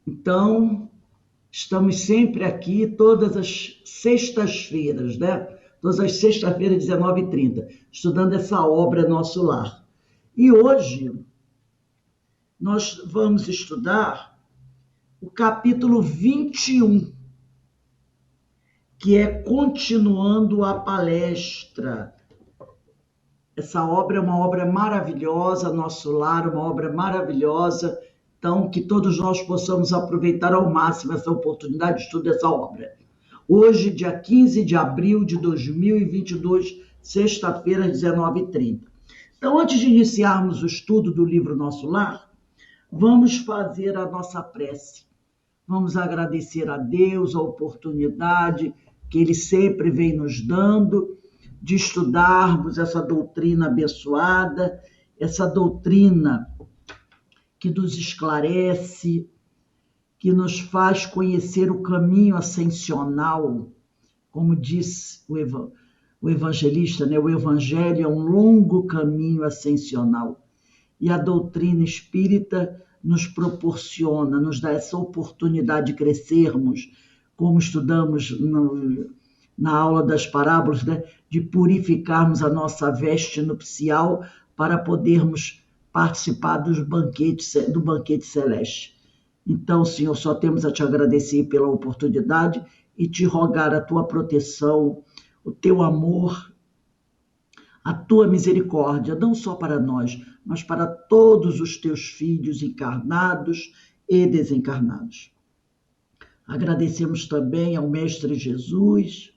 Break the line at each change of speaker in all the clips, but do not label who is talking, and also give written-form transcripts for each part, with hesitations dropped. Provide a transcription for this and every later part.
Então, estamos sempre aqui todas as sextas-feiras, né? Todas as sextas-feiras, 19h30, estudando essa obra Nosso Lar. E hoje nós vamos estudar o capítulo 21, que é Continuando a Palestra. Essa obra é uma obra maravilhosa, Nosso Lar, uma obra maravilhosa. Então, que todos nós possamos aproveitar ao máximo essa oportunidade de estudo dessa obra. Hoje, dia 15 de abril de 2022, sexta-feira, 19h30. Então, antes de iniciarmos o estudo do livro Nosso Lar, vamos fazer a nossa prece. Vamos agradecer a Deus a oportunidade que Ele sempre vem nos dando de estudarmos essa doutrina abençoada, essa doutrina que nos esclarece, que nos faz conhecer o caminho ascensional, como diz o evangelista, né? O evangelho é um longo caminho ascensional. E a doutrina espírita nos proporciona, nos dá essa oportunidade de crescermos, como estudamos na aula das parábolas, né? De purificarmos a nossa veste nupcial para podermos participar do banquete celeste. Então, Senhor, só temos a te agradecer pela oportunidade e te rogar a tua proteção, o teu amor, a tua misericórdia, não só para nós, mas para todos os teus filhos encarnados e desencarnados. Agradecemos também ao Mestre Jesus,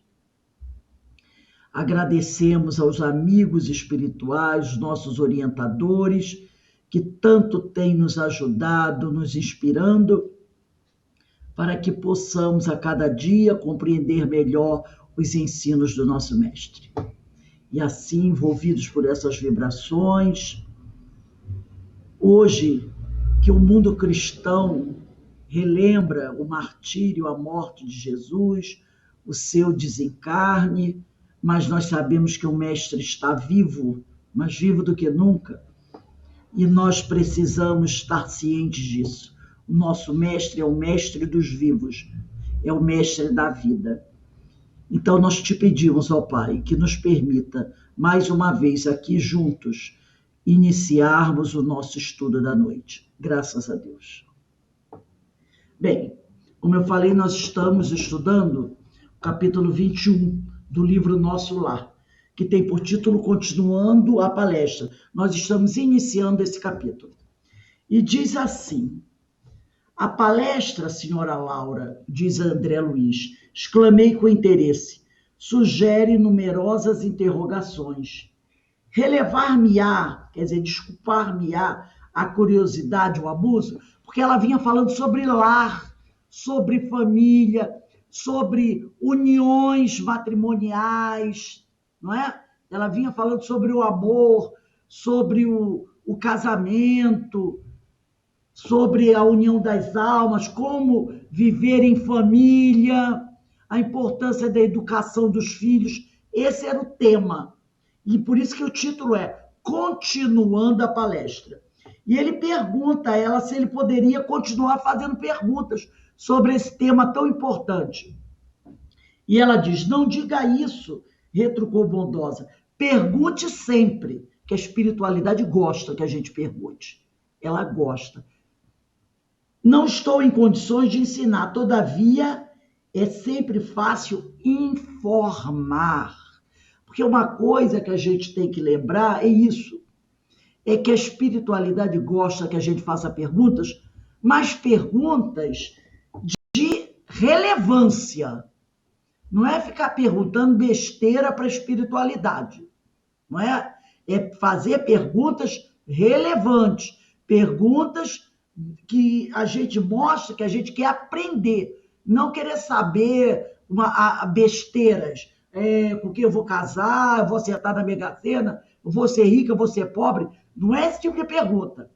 agradecemos aos amigos espirituais, nossos orientadores, que tanto têm nos ajudado, nos inspirando, para que possamos a cada dia compreender melhor os ensinos do nosso Mestre. E assim, envolvidos por essas vibrações, hoje que o mundo cristão relembra o martírio, a morte de Jesus, o seu desencarne, mas nós sabemos que o Mestre está vivo, mais vivo do que nunca, e nós precisamos estar cientes disso. O nosso Mestre é o Mestre dos vivos, é o Mestre da vida. Então nós te pedimos, ó Pai, que nos permita, mais uma vez aqui juntos, iniciarmos o nosso estudo da noite. Graças a Deus. Bem, como eu falei, nós estamos estudando o capítulo 21 do livro Nosso Lar, que tem por título Continuando a Palestra. Nós estamos iniciando esse capítulo. E diz assim: a palestra, senhora Laura, diz André Luiz, exclamei com interesse, sugere numerosas interrogações. Relevar-me-á, quer dizer, desculpar-me-á a curiosidade, o abuso, porque ela vinha falando sobre lar, sobre família, sobre uniões matrimoniais, não é? Ela vinha falando sobre o amor, sobre o casamento, sobre a união das almas, como viver em família, a importância da educação dos filhos. Esse era o tema. E por isso que o título é Continuando a Palestra. E ele pergunta a ela se ele poderia continuar fazendo perguntas sobre esse tema tão importante. E ela diz, não diga isso, retrucou bondosa. Pergunte sempre, que a espiritualidade gosta que a gente pergunte. Ela gosta. Não estou em condições de ensinar, todavia é sempre fácil informar. Porque uma coisa que a gente tem que lembrar é isso, é que a espiritualidade gosta que a gente faça perguntas, mas perguntas de relevância. Não é ficar perguntando besteira para a espiritualidade, não é? É fazer perguntas relevantes, perguntas que a gente mostra que a gente quer aprender, não querer saber besteiras, porque eu vou casar, eu vou acertar na Mega Sena, eu vou ser rica, eu vou ser pobre. Não é esse tipo de pergunta.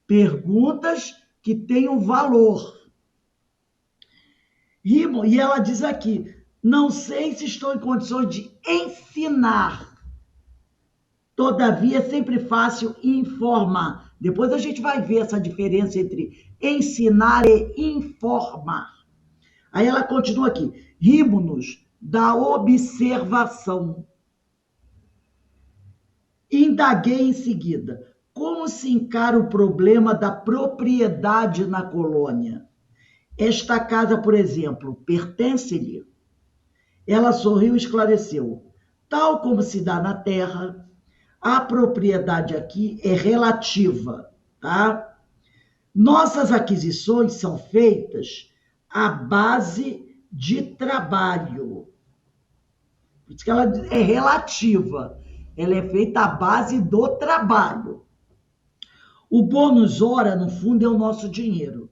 Perguntas que tenham valor. E ela diz aqui, não sei se estou em condições de ensinar. Todavia, é sempre fácil informar. Depois a gente vai ver essa diferença entre ensinar e informar. Aí ela continua aqui. Rimos-nos da observação. Indaguei em seguida. Como se encara o problema da propriedade na colônia? Esta casa, por exemplo, pertence-lhe? Ela sorriu e esclareceu. Tal como se dá na terra, a propriedade aqui é relativa, tá? Nossas aquisições são feitas à base de trabalho. Por isso que ela é relativa. Ela é feita à base do trabalho. O bônus hora, no fundo, é o nosso dinheiro.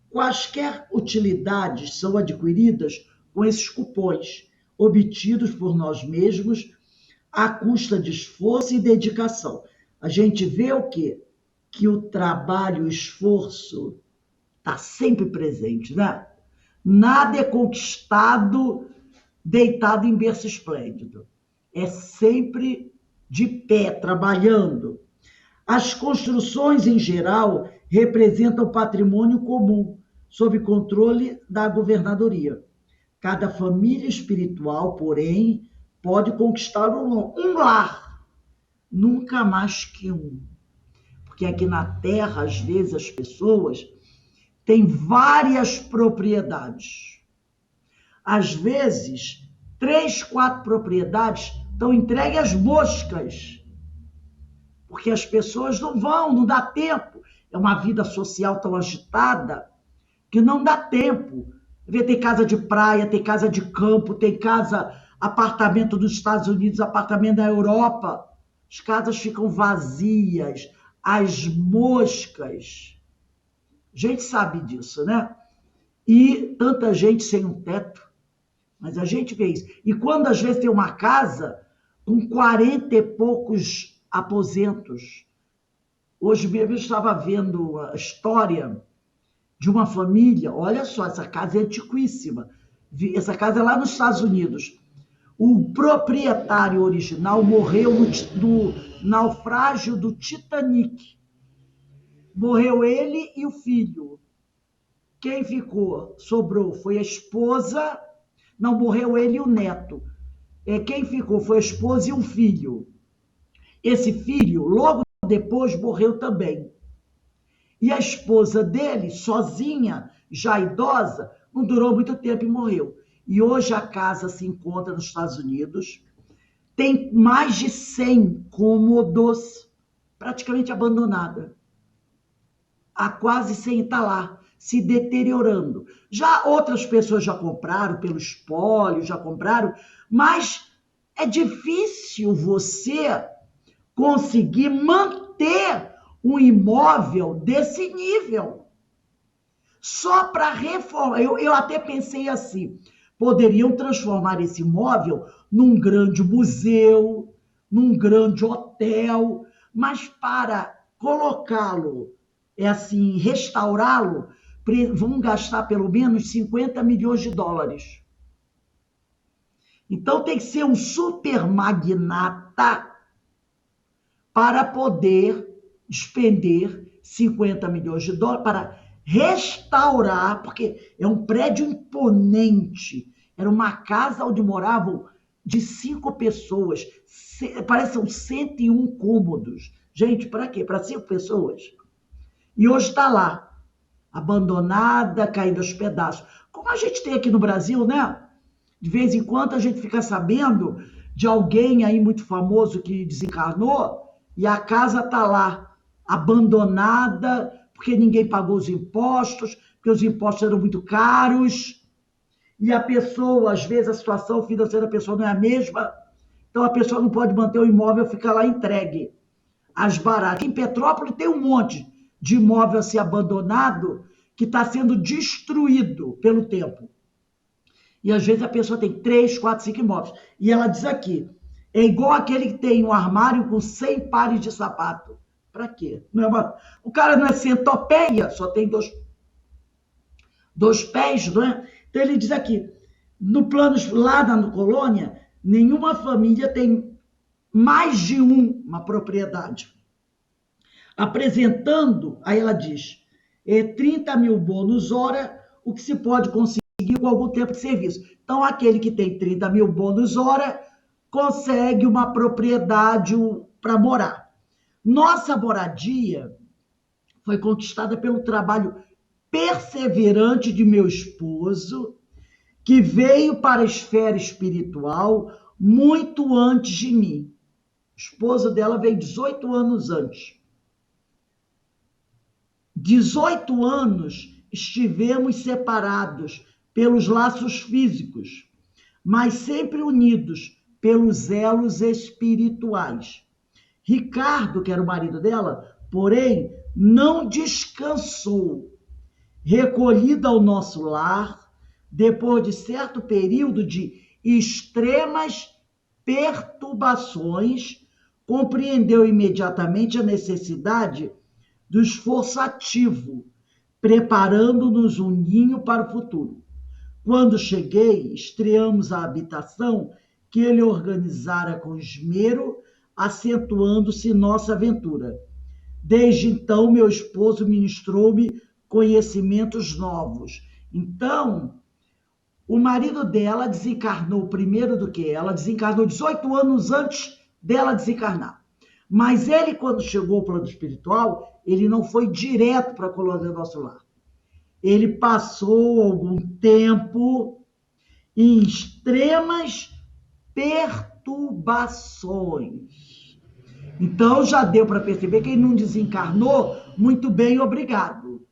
Quaisquer utilidades são adquiridas com esses cupons, obtidos por nós mesmos à custa de esforço e dedicação. A gente vê o quê? Que o trabalho, o esforço está sempre presente, né? Nada é conquistado deitado em berço esplêndido. É sempre de pé, trabalhando. As construções, em geral, representam patrimônio comum, sob controle da governadoria. Cada família espiritual, porém, pode conquistar um lar, nunca mais que um. Porque aqui na Terra, às vezes, as pessoas têm várias propriedades. Às vezes, 3, 4 propriedades estão entregues às moscas, porque as pessoas não dá tempo. É uma vida social tão agitada que não dá tempo. Tem casa de praia, tem casa de campo, tem casa, apartamento dos Estados Unidos, apartamento da Europa. As casas ficam vazias, as moscas. A gente sabe disso, né? E tanta gente sem um teto. Mas a gente vê isso. E quando às vezes tem uma casa com 40 e poucos aposentos. Hoje mesmo eu estava vendo a história de uma família. Olha só, essa casa é antiquíssima. Essa casa é lá nos Estados Unidos. O proprietário original morreu no naufrágio do Titanic. Morreu ele e o filho. Quem ficou? Sobrou. Foi a esposa. Não, morreu ele e o neto. Quem ficou? Foi a esposa e um filho. Esse filho, logo depois, morreu também. E a esposa dele, sozinha, já idosa, não durou muito tempo e morreu. E hoje a casa se encontra nos Estados Unidos, tem mais de 100 cômodos, praticamente abandonada. Há quase 100 está lá, se deteriorando. Já outras pessoas já compraram pelo espólio, já compraram, mas é difícil você conseguir manter um imóvel desse nível. Só para reformar. Eu até pensei assim, poderiam transformar esse imóvel num grande museu, num grande hotel, mas para colocá-lo, assim, restaurá-lo, vão gastar pelo menos 50 milhões de dólares. Então tem que ser um super magnata para poder despender 50 milhões de dólares para restaurar, porque é um prédio imponente. Era uma casa onde moravam de 5 pessoas. Parece que são 101 cômodos. Gente, para quê? Para 5 pessoas. E hoje está lá, abandonada, caindo aos pedaços. Como a gente tem aqui no Brasil, né? De vez em quando a gente fica sabendo de alguém aí muito famoso que desencarnou e a casa está lá, abandonada, porque ninguém pagou os impostos, porque os impostos eram muito caros, e a pessoa, às vezes, a situação financeira da pessoa não é a mesma, então a pessoa não pode manter o imóvel, fica lá entregue às baratas. Em Petrópolis tem um monte de imóvel assim abandonado que está sendo destruído pelo tempo. E às vezes a pessoa tem 3, 4, 5 imóveis. E ela diz aqui, é igual aquele que tem um armário com 100 pares de sapato. Para quê? O cara não é centopeia, só tem dois pés, não é? Então ele diz aqui, no plano lá na colônia, nenhuma família tem mais de uma propriedade. apresentando, aí ela diz, 30 mil bônus hora, o que se pode conseguir com algum tempo de serviço. Então, aquele que tem 30 mil bônus hora consegue uma propriedade para morar. Nossa moradia foi conquistada pelo trabalho perseverante de meu esposo, que veio para a esfera espiritual muito antes de mim. O esposo dela veio 18 anos antes. 18 anos estivemos separados pelos laços físicos, mas sempre unidos pelos elos espirituais. Ricardo, que era o marido dela, porém, não descansou. Recolhido ao nosso lar, depois de certo período de extremas perturbações, compreendeu imediatamente a necessidade do esforço ativo, preparando-nos um ninho para o futuro. Quando cheguei, estreamos a habitação que ele organizara com esmero, acentuando-se nossa aventura. Desde então, meu esposo ministrou-me conhecimentos novos. Então, o marido dela desencarnou primeiro do que ela, desencarnou 18 anos antes dela desencarnar. Mas ele, quando chegou ao plano espiritual, ele não foi direto para a colônia do nosso lar. Ele passou algum tempo em extremas perturbações. Então, já deu para perceber que ele não desencarnou muito bem, obrigado.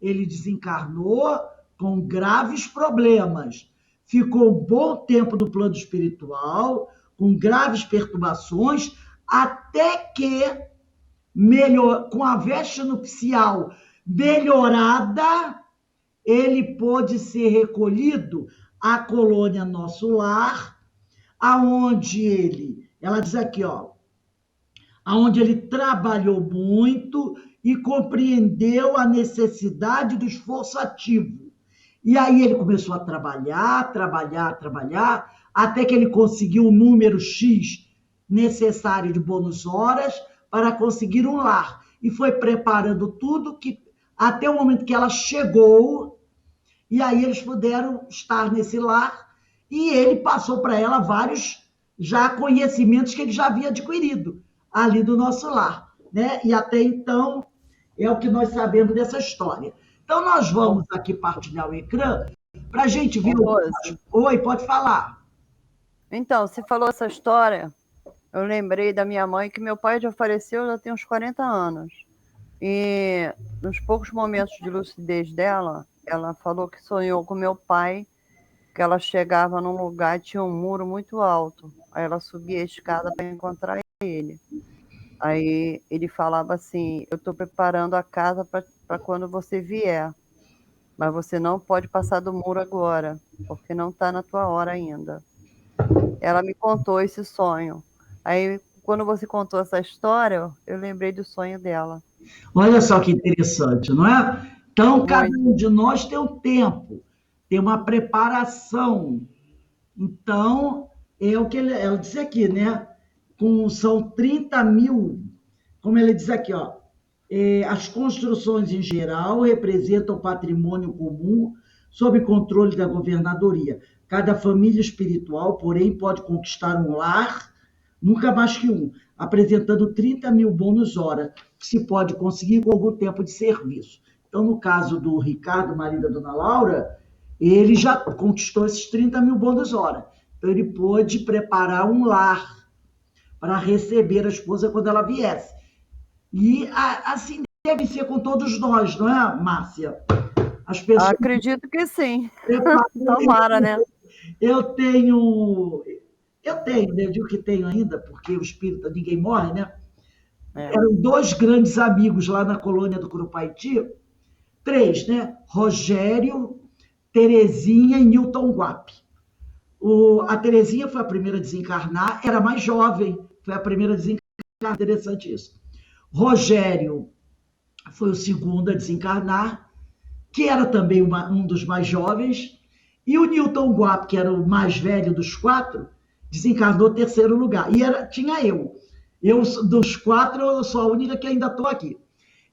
Ele desencarnou com graves problemas. Ficou um bom tempo no plano espiritual, com graves perturbações, até que, com a veste nupcial melhorada, ele pôde ser recolhido à colônia Nosso Lar, aonde ela diz aqui, ó, aonde ele trabalhou muito e compreendeu a necessidade do esforço ativo. E aí ele começou a trabalhar, até que ele conseguiu o número X necessário de bônus horas para conseguir um lar. E foi preparando tudo até o momento que ela chegou, e aí eles puderam estar nesse lar, e ele passou para ela vários já conhecimentos que ele já havia adquirido ali do nosso lar, né? E até então é o que nós sabemos dessa história. Então nós vamos aqui partilhar o ecrã para a gente ver o... Oi, pode falar.
Então, você falou essa história, eu lembrei da minha mãe, que meu pai já faleceu, já tem uns 40 anos. E nos poucos momentos de lucidez dela, ela falou que sonhou com meu pai, que ela chegava num lugar e tinha um muro muito alto. Aí ela subia a escada para encontrar ele. Aí ele falava assim, eu estou preparando a casa para quando você vier, mas você não pode passar do muro agora, porque não está na tua hora ainda. Ela me contou esse sonho. Aí, quando você contou essa história, eu lembrei do sonho dela.
Olha só que interessante, não é? Então, cada um de nós tem um tempo, tem uma preparação. Então, é o que ela disse aqui, né? São 30 mil, como ele diz aqui, ó, as construções em geral representam patrimônio comum sob controle da governadoria. Cada família espiritual, porém, pode conquistar um lar, nunca mais que um, apresentando 30 mil bônus hora, que se pode conseguir com algum tempo de serviço. Então, no caso do Ricardo, marido da dona Laura, ele já conquistou esses 30 mil bônus hora. Então, ele pôde preparar um lar para receber a esposa quando ela viesse. E assim deve ser com todos nós, não é, Márcia?
As pessoas... Acredito que sim. Tomara, né?
Eu tenho, né? Eu digo que tenho ainda, porque o espírito, ninguém morre, né? Eram 2 grandes amigos lá na colônia do Curupaiti, 3, né? Rogério, Terezinha e Newton Guape. A Terezinha foi a primeira a desencarnar, era mais jovem, foi a primeira a desencarnar, interessante isso. Rogério foi o segundo a desencarnar, que era também um dos mais jovens, e o Newton Guape, que era o mais velho dos 4, desencarnou terceiro lugar. E tinha eu. Eu, dos 4, eu sou a única que ainda estou aqui.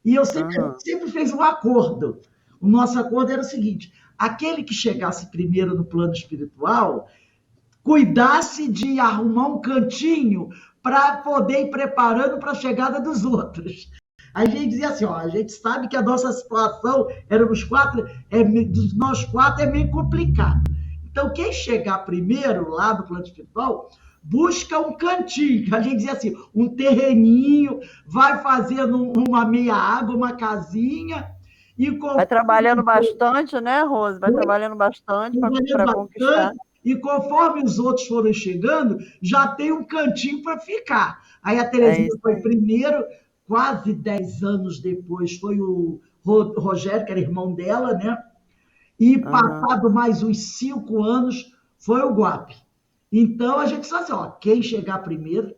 E eu sempre fez um acordo. O nosso acordo era o seguinte: aquele que chegasse primeiro no plano espiritual, cuidasse de arrumar um cantinho para poder ir preparando para a chegada dos outros. A gente dizia assim, ó, a gente sabe que a nossa situação, éramos 4, dos nós 4 é meio complicado. Então, quem chegar primeiro lá do plano espiritual, busca um cantinho, a gente dizia assim, um terreninho, vai fazendo uma meia água, uma casinha, e
Vai trabalhando bastante, né, Rose? Vai trabalhando bastante para conquistar.
E conforme os outros foram chegando, já tem um cantinho para ficar. Aí a Terezinha foi primeiro, quase 10 anos depois foi o Rogério, que era irmão dela, né? E passado mais uns 5 anos foi o Guape. Então a gente disse assim, ó, quem chegar primeiro,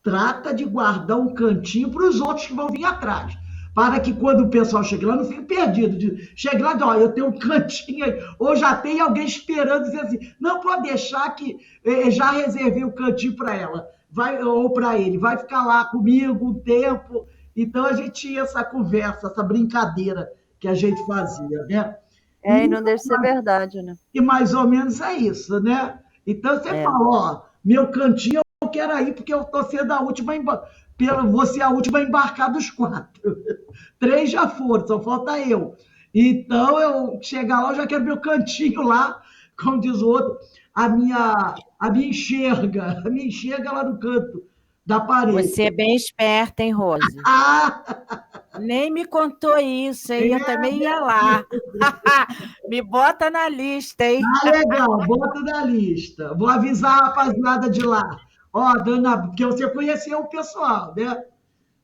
trata de guardar um cantinho para os outros que vão vir atrás. Para que quando o pessoal chegue lá, não fique perdido. Chegue lá e diz, ó, eu tenho um cantinho aí, ou já tem alguém esperando, dizer assim, não pode deixar que já reservei o cantinho para ela, ou para ele, vai ficar lá comigo um tempo. Então a gente tinha essa conversa, essa brincadeira que a gente fazia, né?
E não deixa de ser verdade, né?
E mais ou menos é isso, né? Então você fala, ó, meu cantinho eu quero ir, porque eu estou sendo a última você é a última a embarcar dos 4. 3 já foram, só falta eu. Então, eu chegar lá, eu já quero meu cantinho lá, como diz o outro, a minha enxerga lá no canto da parede.
Você é bem esperta, hein, Rose? Nem me contou isso, hein? Eu também ia lá. Me bota na lista, hein?
Legal, bota na lista. Vou avisar a rapaziada de lá. Ó, dona, porque você conheceu o pessoal, né?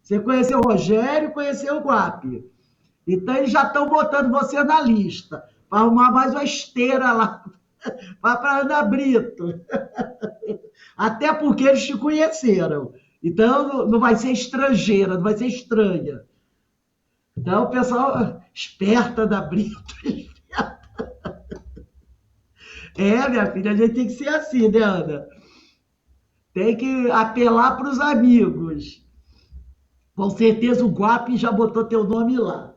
Você conheceu o Rogério, conheceu o Guape. Então, eles já estão botando você na lista, para arrumar mais uma esteira lá, para Ana Brito. Até porque eles te conheceram. Então, não vai ser estrangeira, não vai ser estranha. Então, o pessoal esperta da Brito. Minha filha, a gente tem que ser assim, né, Ana? Tem que apelar para os amigos. Com certeza o Guape já botou teu nome lá.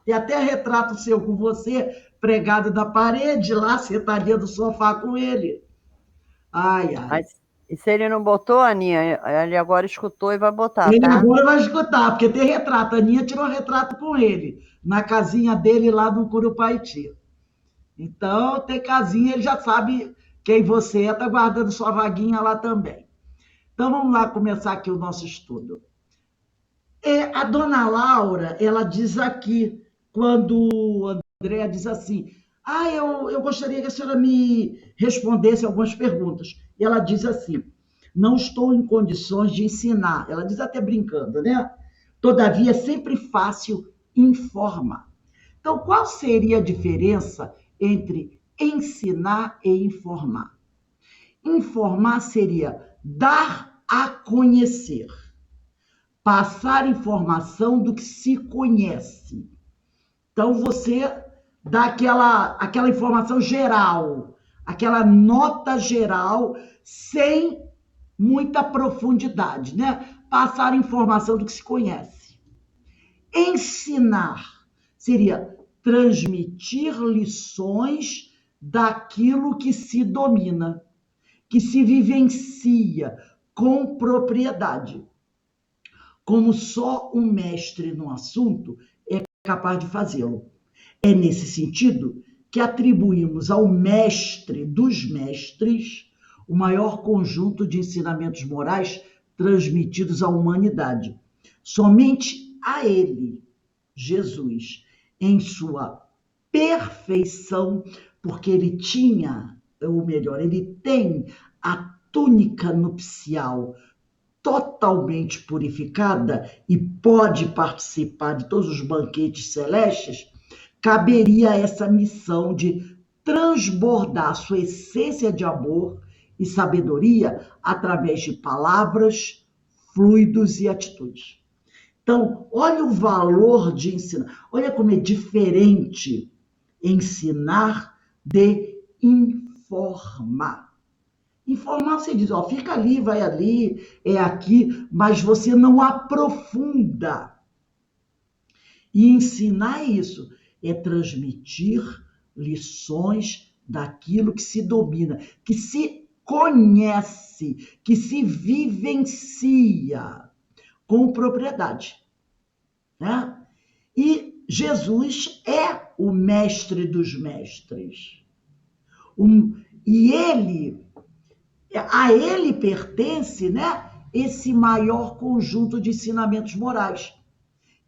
Tem até retrato seu com você, pregado na parede, lá, sentadinha do sofá com ele. Ai.
E se ele não botou, Aninha, ele agora escutou e vai botar,
ele
tá?
agora vai escutar, porque tem retrato. A Aninha tirou retrato com ele, na casinha dele lá no Curupaiti. Então, tem casinha, ele já sabe quem você é, está guardando sua vaguinha lá também. Então, vamos lá começar aqui o nosso estudo. A dona Laura, ela diz aqui, quando o André diz assim, eu gostaria que a senhora me respondesse algumas perguntas. E ela diz assim, não estou em condições de ensinar. Ela diz até brincando, né? Todavia, é sempre fácil informar. Então, qual seria a diferença entre ensinar e informar? Informar seria dar a conhecer, passar informação do que se conhece. Então, você dá aquela informação geral, aquela nota geral, sem muita profundidade, né? Passar informação do que se conhece. Ensinar seria transmitir lições daquilo que se domina, que se vivencia com propriedade. Como só um mestre no assunto é capaz de fazê-lo. É nesse sentido que atribuímos ao mestre dos mestres o maior conjunto de ensinamentos morais transmitidos à humanidade. Somente a ele, Jesus, em sua perfeição, porque ele tinha, ou melhor, ele tem a túnica nupcial totalmente purificada e pode participar de todos os banquetes celestes, caberia essa missão de transbordar sua essência de amor e sabedoria através de palavras, fluidos e atitudes. Então, olha o valor de ensinar. Olha como é diferente ensinar de informar. Informar, você diz, ó, fica ali, vai ali, é aqui, mas você não aprofunda. E ensinar isso é transmitir lições daquilo que se domina, que se conhece, que se vivencia com propriedade, né? E Jesus é o mestre dos mestres. E a ele pertence, né, esse maior conjunto de ensinamentos morais,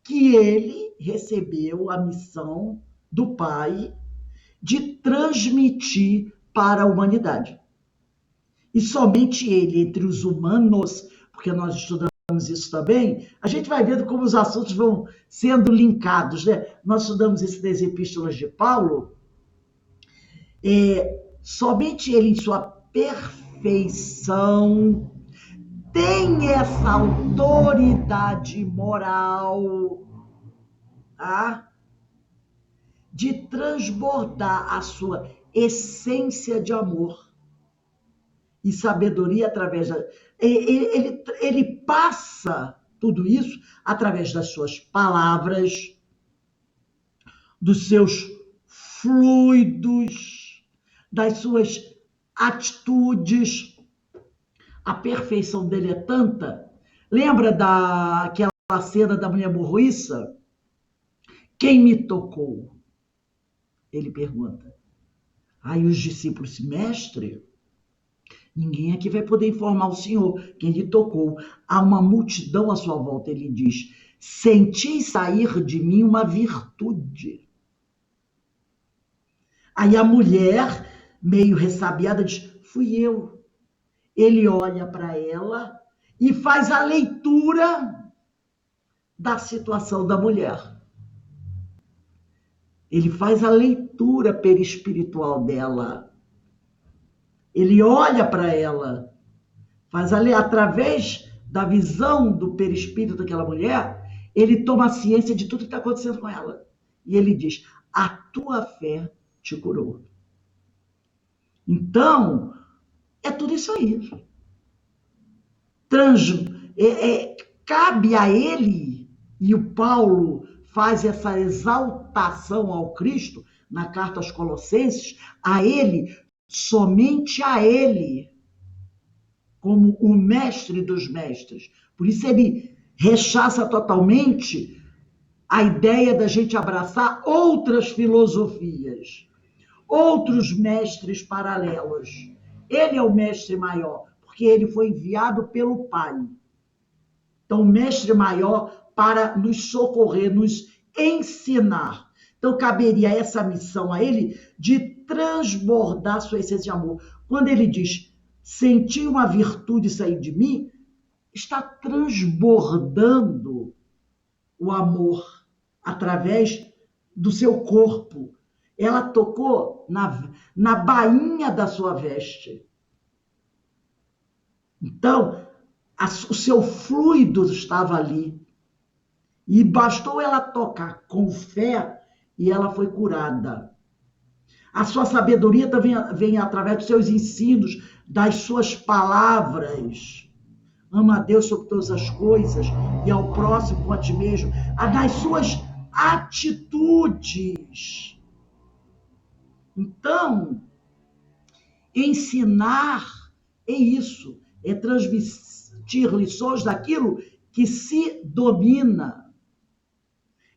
que ele recebeu a missão do Pai de transmitir para a humanidade. E somente ele, entre os humanos, porque nós estudamos isso também, a gente vai vendo como os assuntos vão sendo linkados, né? Nós estudamos isso nas epístolas de Paulo, somente ele, em sua perfeição, tem essa autoridade moral, tá? De transbordar a sua essência de amor e sabedoria através da... Ele passa tudo isso através das suas palavras, dos seus fluidos, das suas atitudes. A perfeição dele é tanta. Lembra daquela cena da mulher burriça? Quem me tocou? Ele pergunta. Aí os discípulos, mestre, ninguém aqui vai poder informar o Senhor quem lhe tocou. Há uma multidão à sua volta. Ele diz, senti sair de mim uma virtude. Aí a mulher, meio ressabiada, diz, fui eu. Ele olha para ela e faz a leitura da situação da mulher. Ele faz a leitura perispiritual dela. Ele olha para ela, faz através da visão do perispírito daquela mulher, ele toma ciência de tudo que está acontecendo com ela. E ele diz, a tua fé te curou. Então, é tudo isso aí. Cabe a ele, e o Paulo faz essa exaltação ao Cristo, na carta aos Colossenses, a ele, somente a ele, como o mestre dos mestres. Por isso ele rechaça totalmente a ideia da gente abraçar outras filosofias, outros mestres paralelos. Ele é o mestre maior, porque ele foi enviado pelo Pai. Então, o mestre maior para nos socorrer, nos ensinar. Então, caberia essa missão a ele de transbordar sua essência de amor. Quando ele diz, senti uma virtude sair de mim, está transbordando o amor através do seu corpo. Ela tocou na bainha da sua veste. Então, o seu fluido estava ali. E bastou ela tocar com fé e ela foi curada. A sua sabedoria também vem através dos seus ensinos, das suas palavras. Ama a Deus sobre todas as coisas e ao próximo como a ti mesmo. Das suas atitudes. Então, ensinar é isso, é transmitir lições daquilo que se domina,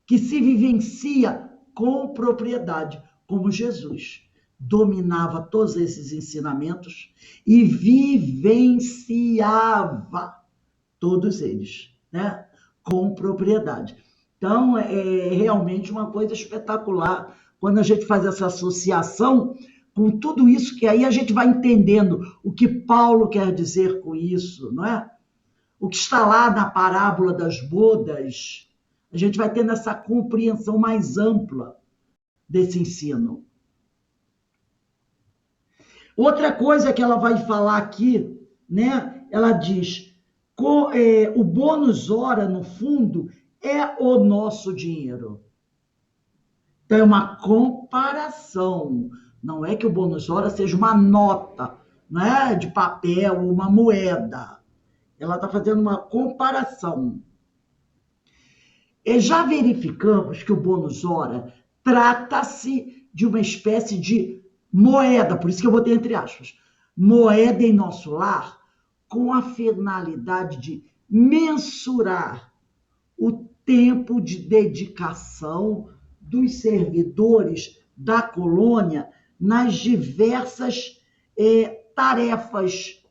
que se vivencia com propriedade, como Jesus dominava todos esses ensinamentos e vivenciava todos eles, né? Com propriedade. Então, é realmente uma coisa espetacular quando a gente faz essa associação com tudo isso, que aí a gente vai entendendo o que Paulo quer dizer com isso, não é? O que está lá na parábola das bodas, a gente vai tendo essa compreensão mais ampla desse ensino. Outra coisa que ela vai falar aqui, né? Ela diz, o bônus hora, no fundo, é o nosso dinheiro. Então, é uma comparação. Não é que o bônus hora seja uma nota né, de papel, uma moeda. Ela está fazendo uma comparação. E já verificamos que o bônus hora trata-se de uma espécie de moeda, por isso que eu botei entre aspas, moeda em nosso lar, com a finalidade de mensurar o tempo de dedicação dos servidores da colônia nas diversas tarefas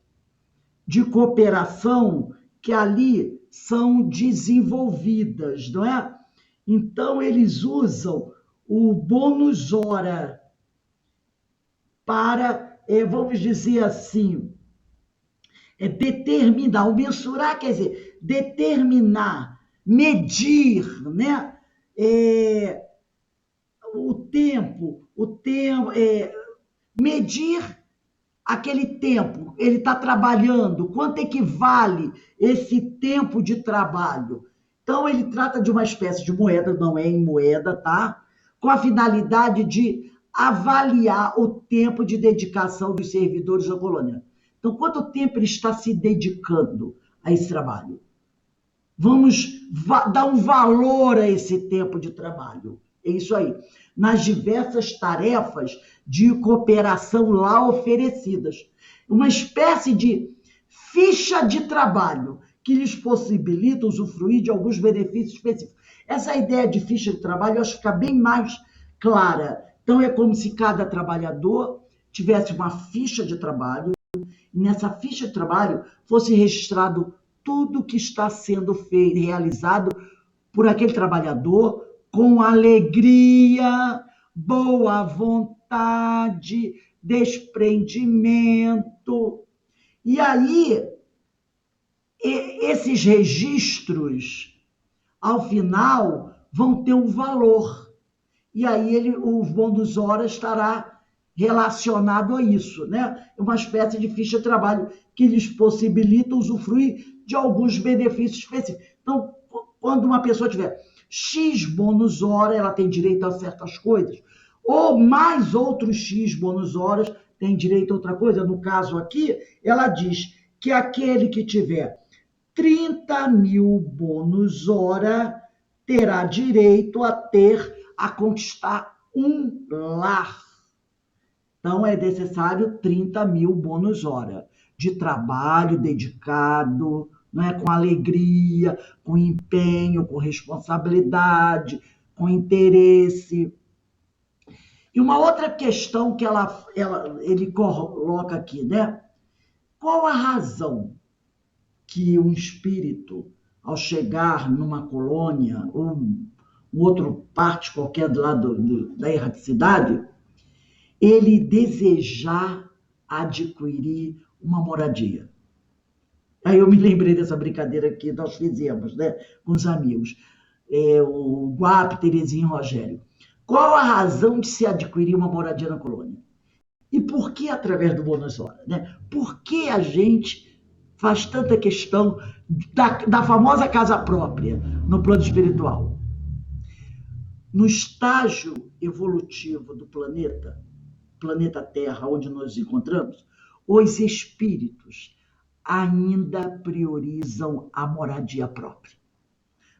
de cooperação que ali são desenvolvidas, não é? Então, eles usam o bônus hora para, vamos dizer assim, determinar, o mensurar quer dizer determinar, medir, né? O tempo, medir aquele tempo, ele está trabalhando, quanto equivale esse tempo de trabalho. Então, ele trata de uma espécie de moeda, não é em moeda, tá? Com a finalidade de avaliar o tempo de dedicação dos servidores da colônia. Então, quanto tempo ele está se dedicando a esse trabalho? Vamos dar um valor a esse tempo de trabalho. É isso aí. Nas diversas tarefas de cooperação lá oferecidas. Uma espécie de ficha de trabalho que lhes possibilita usufruir de alguns benefícios específicos. Essa ideia de ficha de trabalho eu acho que fica bem mais clara. Então, é como se cada trabalhador tivesse uma ficha de trabalho e nessa ficha de trabalho fosse registrado tudo que está sendo feito, realizado por aquele trabalhador com alegria, boa vontade, desprendimento. E aí, esses registros, ao final, vão ter um valor. E aí, o bônus hora estará relacionado a isso, né? É uma espécie de ficha de trabalho que lhes possibilita usufruir de alguns benefícios específicos. Então, quando uma pessoa tiver X bônus hora, ela tem direito a certas coisas, ou mais outros X bônus horas tem direito a outra coisa. No caso aqui, ela diz que aquele que tiver 30 mil bônus hora terá direito a conquistar um lar. Então, é necessário 30 mil bônus hora de trabalho dedicado, né, com alegria, com empenho, com responsabilidade, com interesse. E uma outra questão que ele coloca aqui, né? Qual a razão que um espírito, ao chegar numa colônia ou outra parte qualquer do lado da erraticidade, ele desejar adquirir uma moradia? Aí eu me lembrei dessa brincadeira que nós fizemos, né, com os amigos, o Guap, Terezinha e Rogério. Qual a razão de se adquirir uma moradia na colônia? E por que através do bônus hora? Né? Por que a gente faz tanta questão da famosa casa própria no plano espiritual? No estágio evolutivo do planeta Terra, onde nós nos encontramos, os espíritos ainda priorizam a moradia própria.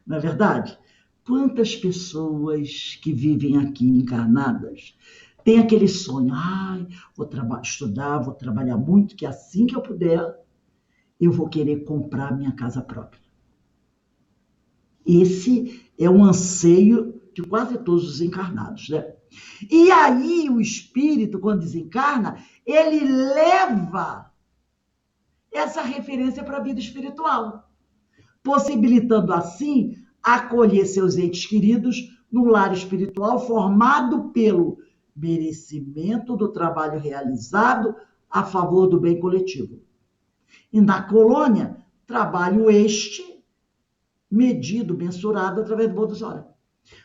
Não é verdade? Quantas pessoas que vivem aqui encarnadas têm aquele sonho, vou estudar, vou trabalhar muito, que assim que eu puder, eu vou querer comprar minha casa própria. Esse é um anseio de quase todos os encarnados, né? E aí o espírito, quando desencarna, ele leva essa referência para a vida espiritual, possibilitando assim acolher seus entes queridos no lar espiritual formado pelo merecimento do trabalho realizado a favor do bem coletivo. E na colônia, trabalho este medido, mensurado através do bônus hora.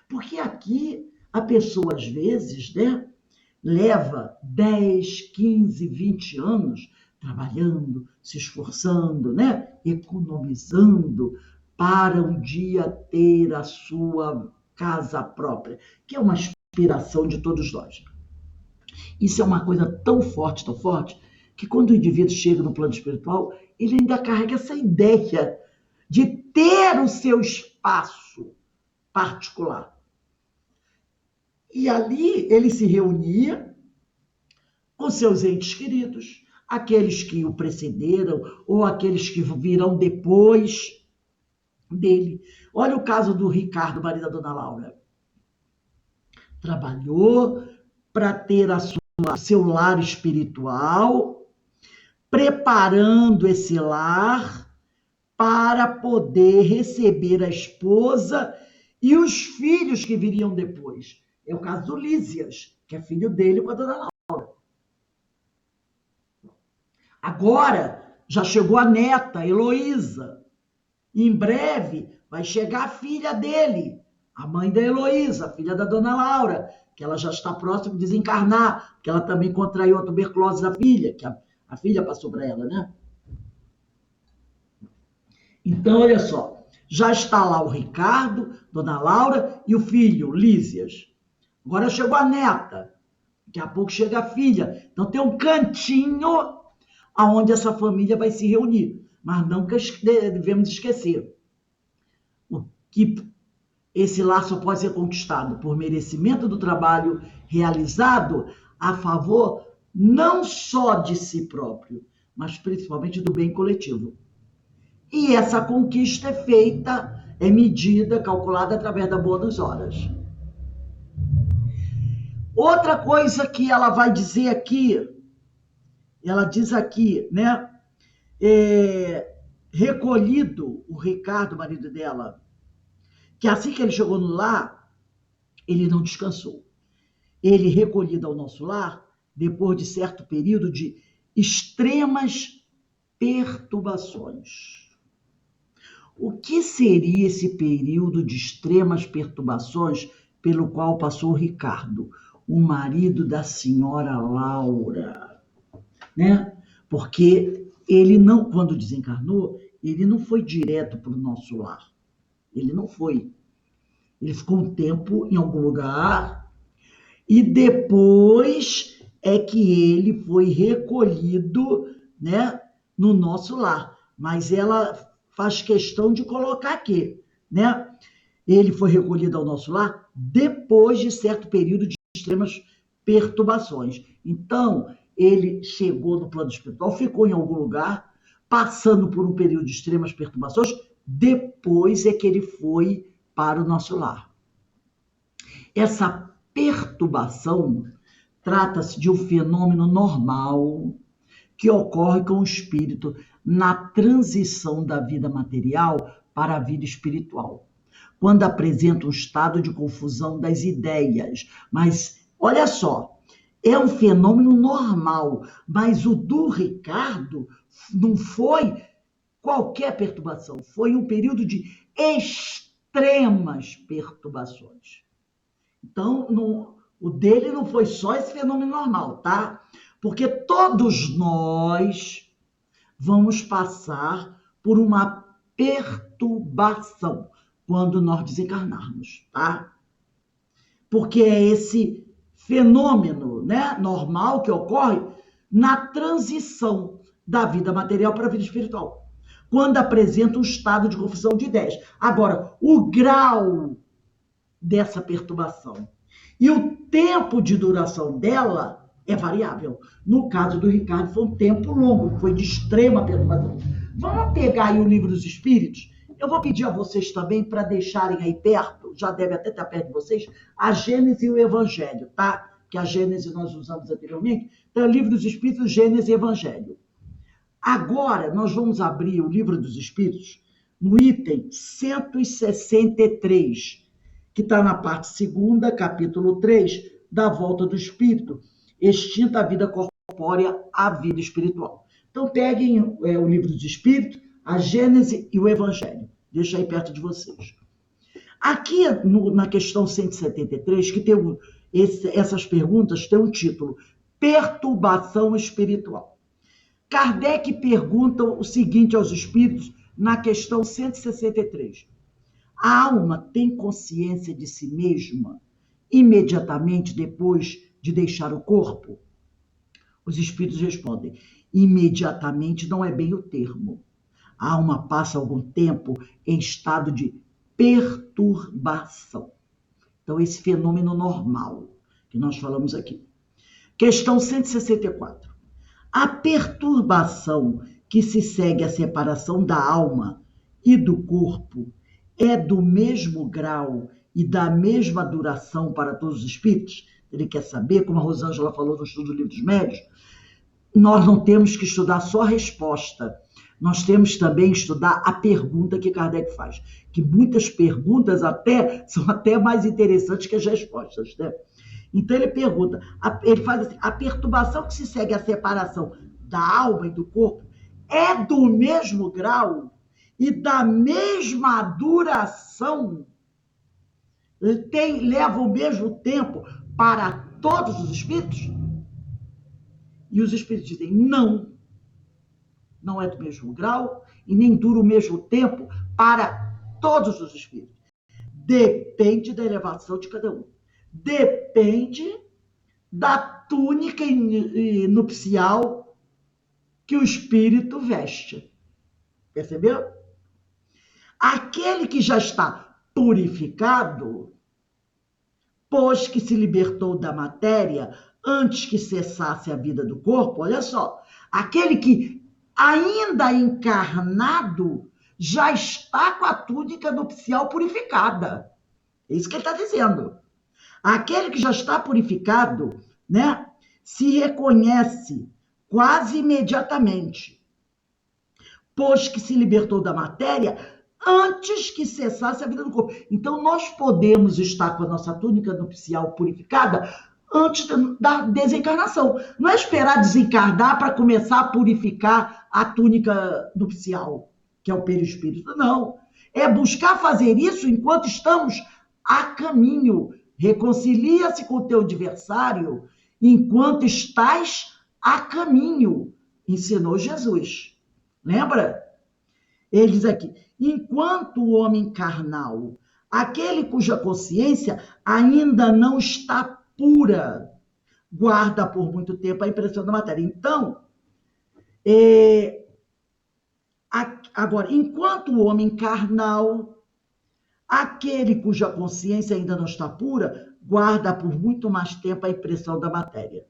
Porque aqui a pessoa, às vezes, né, leva 10, 15, 20 anos trabalhando, se esforçando, né, economizando para um dia ter a sua casa própria, que é uma aspiração de todos nós. Isso é uma coisa tão forte, que quando o indivíduo chega no plano espiritual, ele ainda carrega essa ideia de ter o seu espaço particular. E ali ele se reunia com seus entes queridos, aqueles que o precederam ou aqueles que virão depois dele. Olha o caso do Ricardo, marido da dona Laura. Trabalhou para ter seu lar espiritual, preparando esse lar para poder receber a esposa e os filhos que viriam depois. É o caso do Lísias, que é filho dele com a dona Laura. Agora já chegou a neta, Heloísa. Em breve vai chegar a filha dele, a mãe da Heloísa, filha da dona Laura, que ela já está próxima de desencarnar, porque ela também contraiu a tuberculose da filha, que a filha passou para ela, né? Então, olha só, já está lá o Ricardo, dona Laura e o filho, Lísias. Agora chegou a neta, daqui a pouco chega a filha. Então tem um cantinho aonde essa família vai se reunir. Mas não devemos esquecer que esse lar só pode ser conquistado por merecimento do trabalho realizado a favor não só de si próprio, mas principalmente do bem coletivo. E essa conquista é feita, é medida, calculada através da boa das horas. Outra coisa que ela vai dizer aqui, ela diz aqui, né? Recolhido o Ricardo, marido dela, que assim que ele chegou no lar, ele não descansou. Ele, recolhido ao nosso lar, depois de certo período de extremas perturbações. O que seria esse período de extremas perturbações pelo qual passou o Ricardo, o marido da senhora Laura, né? Porque ele não, quando desencarnou, ele não foi direto para o nosso lar. Ele não foi. Ele ficou um tempo em algum lugar e depois é que ele foi recolhido, né, no nosso lar. Mas ela faz questão de colocar aqui, né? Ele foi recolhido ao nosso lar depois de certo período de extremas perturbações. Então, ele chegou no plano espiritual, ficou em algum lugar, passando por um período de extremas perturbações, depois é que ele foi para o nosso lar. Essa perturbação trata-se de um fenômeno normal que ocorre com o espírito na transição da vida material para a vida espiritual, quando apresenta um estado de confusão das ideias. Mas, olha só, é um fenômeno normal, mas o do Ricardo não foi qualquer perturbação, foi um período de extremas perturbações. Então, o dele não foi só esse fenômeno normal, tá? Porque todos nós vamos passar por uma perturbação quando nós desencarnarmos, tá? Porque é esse fenômeno, né, normal que ocorre na transição da vida material para a vida espiritual, quando apresenta um estado de confusão de ideias. Agora, o grau dessa perturbação e o tempo de duração dela é variável. No caso do Ricardo, foi um tempo longo, foi de extrema perturbação. Vamos pegar aí o Livro dos Espíritos. Eu vou pedir a vocês também para deixarem aí perto, já deve até estar perto de vocês, a Gênesis e o Evangelho, tá? Que a Gênesis nós usamos anteriormente. Então, o Livro dos Espíritos, Gênesis e Evangelho. Agora, nós vamos abrir o Livro dos Espíritos no item 163, que está na parte 2ª, capítulo 3, da volta do Espírito, extinta a vida corpórea à vida espiritual. Então, peguem o Livro dos Espíritos, a Gênese e o Evangelho. Deixa aí perto de vocês. Aqui, na questão 173, que tem essas perguntas, tem um título, Perturbação Espiritual. Kardec pergunta o seguinte aos espíritos na questão 163. A alma tem consciência de si mesma imediatamente depois de deixar o corpo? Os espíritos respondem: imediatamente não é bem o termo. A alma passa algum tempo em estado de perturbação. Então, esse fenômeno normal que nós falamos aqui. Questão 164. A perturbação que se segue à separação da alma e do corpo é do mesmo grau e da mesma duração para todos os espíritos? Ele quer saber, como a Rosângela falou no estudo do Livro dos Médiuns, nós não temos que estudar só a resposta, nós temos também que estudar a pergunta que Kardec faz, que muitas perguntas são até mais interessantes que as respostas, né? Então ele pergunta, ele faz assim: a perturbação que se segue à separação da alma e do corpo é do mesmo grau e da mesma duração? Leva o mesmo tempo para todos os espíritos? E os espíritos dizem: não é do mesmo grau e nem dura o mesmo tempo para todos os espíritos. Depende da elevação de cada um. Depende da túnica nupcial que o espírito veste. Percebeu? Aquele que já está purificado, pois que se libertou da matéria antes que cessasse a vida do corpo, olha só, aquele que ainda encarnado já está com a túnica nupcial purificada. É isso que ele está dizendo. Aquele que já está purificado, né, se reconhece quase imediatamente, pois que se libertou da matéria antes que cessasse a vida do corpo. Então, nós podemos estar com a nossa túnica nupcial purificada antes da desencarnação. Não é esperar desencarnar para começar a purificar a túnica nupcial, que é o perispírito. Não. É buscar fazer isso enquanto estamos a caminho. Reconcilia-se com o teu adversário enquanto estás a caminho, ensinou Jesus. Lembra? Ele diz aqui: enquanto o homem carnal, aquele cuja consciência ainda não está pura, guarda por muito tempo a impressão da matéria. Então, agora, enquanto o homem carnal, aquele cuja consciência ainda não está pura, guarda por muito mais tempo a impressão da matéria.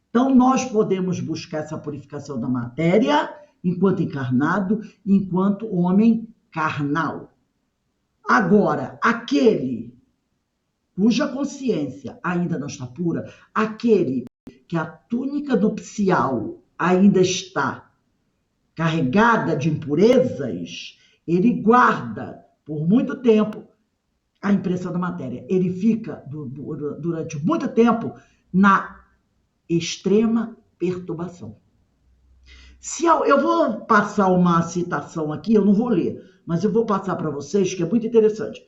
Então, nós podemos buscar essa purificação da matéria enquanto encarnado, enquanto homem carnal. Agora, aquele cuja consciência ainda não está pura, aquele que a túnica nupcial ainda está carregada de impurezas, ele guarda por muito tempo a impressão da matéria. Ele fica durante muito tempo na extrema perturbação. Eu vou passar uma citação aqui, eu não vou ler, mas eu vou passar para vocês, que é muito interessante.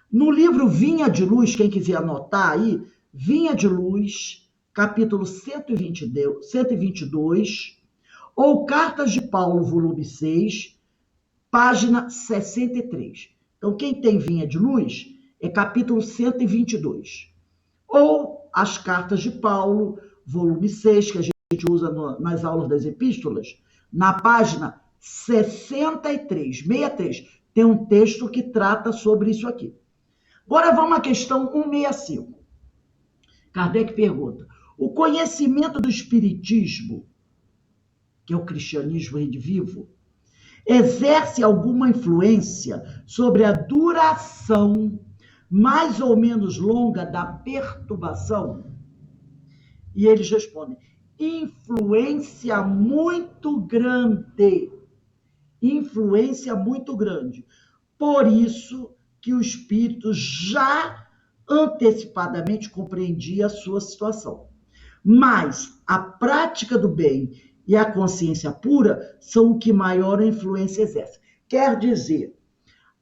No livro Vinha de Luz, quem quiser anotar aí, Vinha de Luz, capítulo 122, ou Cartas de Paulo, volume 6, página 63. Então, quem tem Vinha de Luz é capítulo 122. Ou as Cartas de Paulo, volume 6, que a gente usa nas aulas das epístolas, na página 63, tem um texto que trata sobre isso aqui. Agora vamos à questão 165. Kardec pergunta: o conhecimento do espiritismo, que é o cristianismo redivivo, exerce alguma influência sobre a duração mais ou menos longa da perturbação? E eles respondem: influência muito grande. Influência muito grande. Por isso que o espírito já antecipadamente compreendia a sua situação. Mas a prática do bem e a consciência pura são o que maior influência exerce. Quer dizer,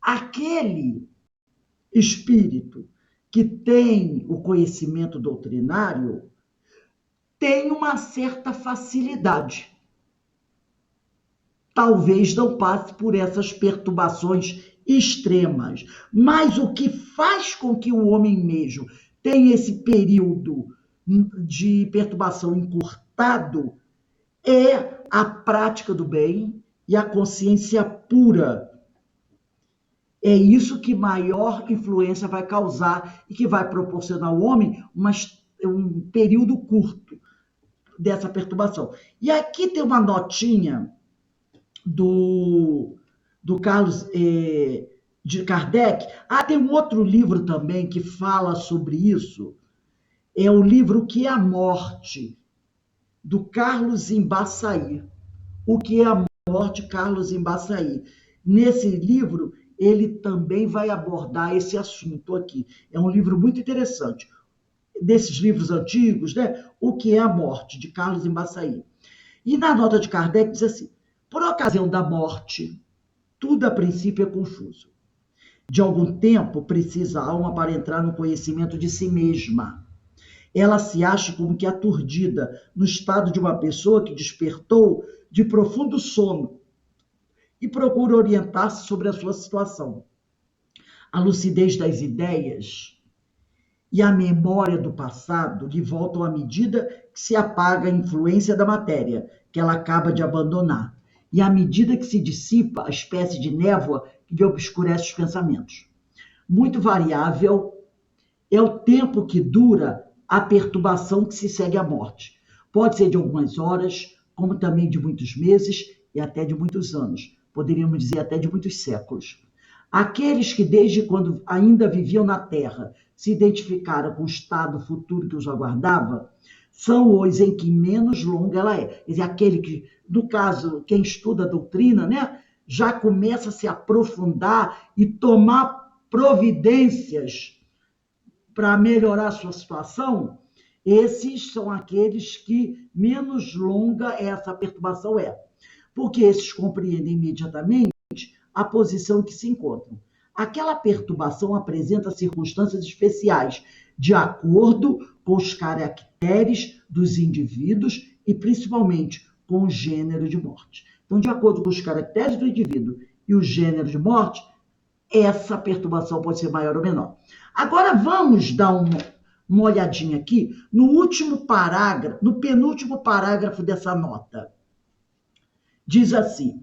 aquele espírito que tem o conhecimento doutrinário tem uma certa facilidade. Talvez não passe por essas perturbações extremas, mas o que faz com que o homem mesmo tenha esse período de perturbação encurtado é a prática do bem e a consciência pura. É isso que maior influência vai causar e que vai proporcionar ao homem um período curto dessa perturbação. E aqui tem uma notinha do Carlos de Kardec. Tem um outro livro também que fala sobre isso. É o livro O que é a Morte, do Carlos Embaçaí. O que é a Morte, Carlos Embaçaí. Nesse livro, ele também vai abordar esse assunto aqui. É um livro muito interessante. Desses livros antigos, né? O que é a Morte, de Carlos Embaçaí. E na nota de Kardec diz assim: por ocasião da morte, tudo a princípio é confuso. De algum tempo precisa a alma para entrar no conhecimento de si mesma. Ela se acha como que aturdida no estado de uma pessoa que despertou de profundo sono e procura orientar-se sobre a sua situação. A lucidez das ideias e a memória do passado lhe voltam à medida que se apaga a influência da matéria, que ela acaba de abandonar, e à medida que se dissipa a espécie de névoa que lhe obscurece os pensamentos. Muito variável é o tempo que dura a perturbação que se segue à morte. Pode ser de algumas horas, como também de muitos meses e até de muitos anos. Poderíamos dizer até de muitos séculos. Aqueles que desde quando ainda viviam na Terra se identificaram com o estado futuro que os aguardava, são os em que menos longa ela é. Quer dizer, aquele que, no caso, quem estuda a doutrina, né, já começa a se aprofundar e tomar providências para melhorar a sua situação, esses são aqueles que menos longa essa perturbação é. Porque esses compreendem imediatamente a posição em que se encontram. Aquela perturbação apresenta circunstâncias especiais, de acordo com os caracteres dos indivíduos e principalmente com o gênero de morte. Então, de acordo com os caracteres do indivíduo e o gênero de morte, essa perturbação pode ser maior ou menor. Agora vamos dar uma olhadinha aqui no último parágrafo, no penúltimo parágrafo dessa nota. Diz assim,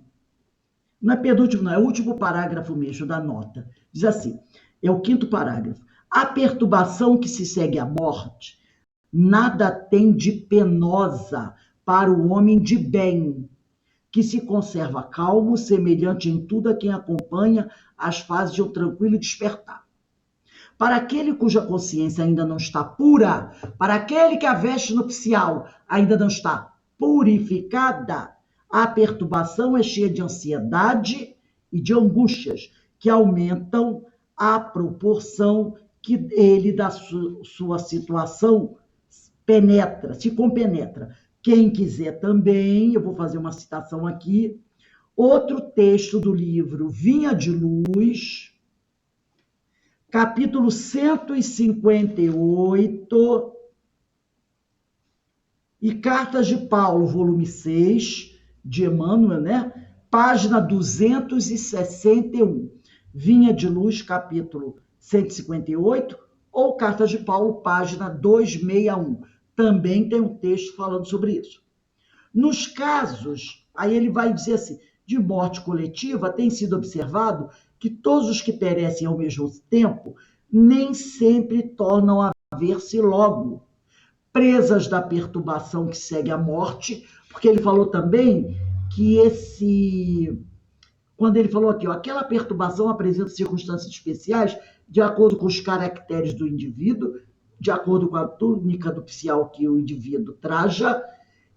não é penúltimo, não, é o último parágrafo mesmo da nota. Diz assim, é o quinto parágrafo. A perturbação que se segue à morte nada tem de penosa para o homem de bem, que se conserva calmo, semelhante em tudo a quem acompanha as fases de um tranquilo despertar. Para aquele cuja consciência ainda não está pura, para aquele que a veste nupcial ainda não está purificada, a perturbação é cheia de ansiedade e de angústias, que aumentam à proporção que ele da sua situação se compenetra. Quem quiser também, eu vou fazer uma citação aqui, outro texto do livro Vinha de Luz, capítulo 158, e Cartas de Paulo, volume 6, de Emmanuel, né? Página 261. Vinha de Luz, capítulo 158, ou Cartas de Paulo, página 261. Também tem um texto falando sobre isso. Nos casos, aí ele vai dizer assim, de morte coletiva, tem sido observado que todos os que perecem ao mesmo tempo nem sempre tornam a ver-se logo, presas da perturbação que segue a morte, porque ele falou também que quando ele falou aqui, aquela perturbação apresenta circunstâncias especiais de acordo com os caracteres do indivíduo, de acordo com a túnica nupcial que o indivíduo traja,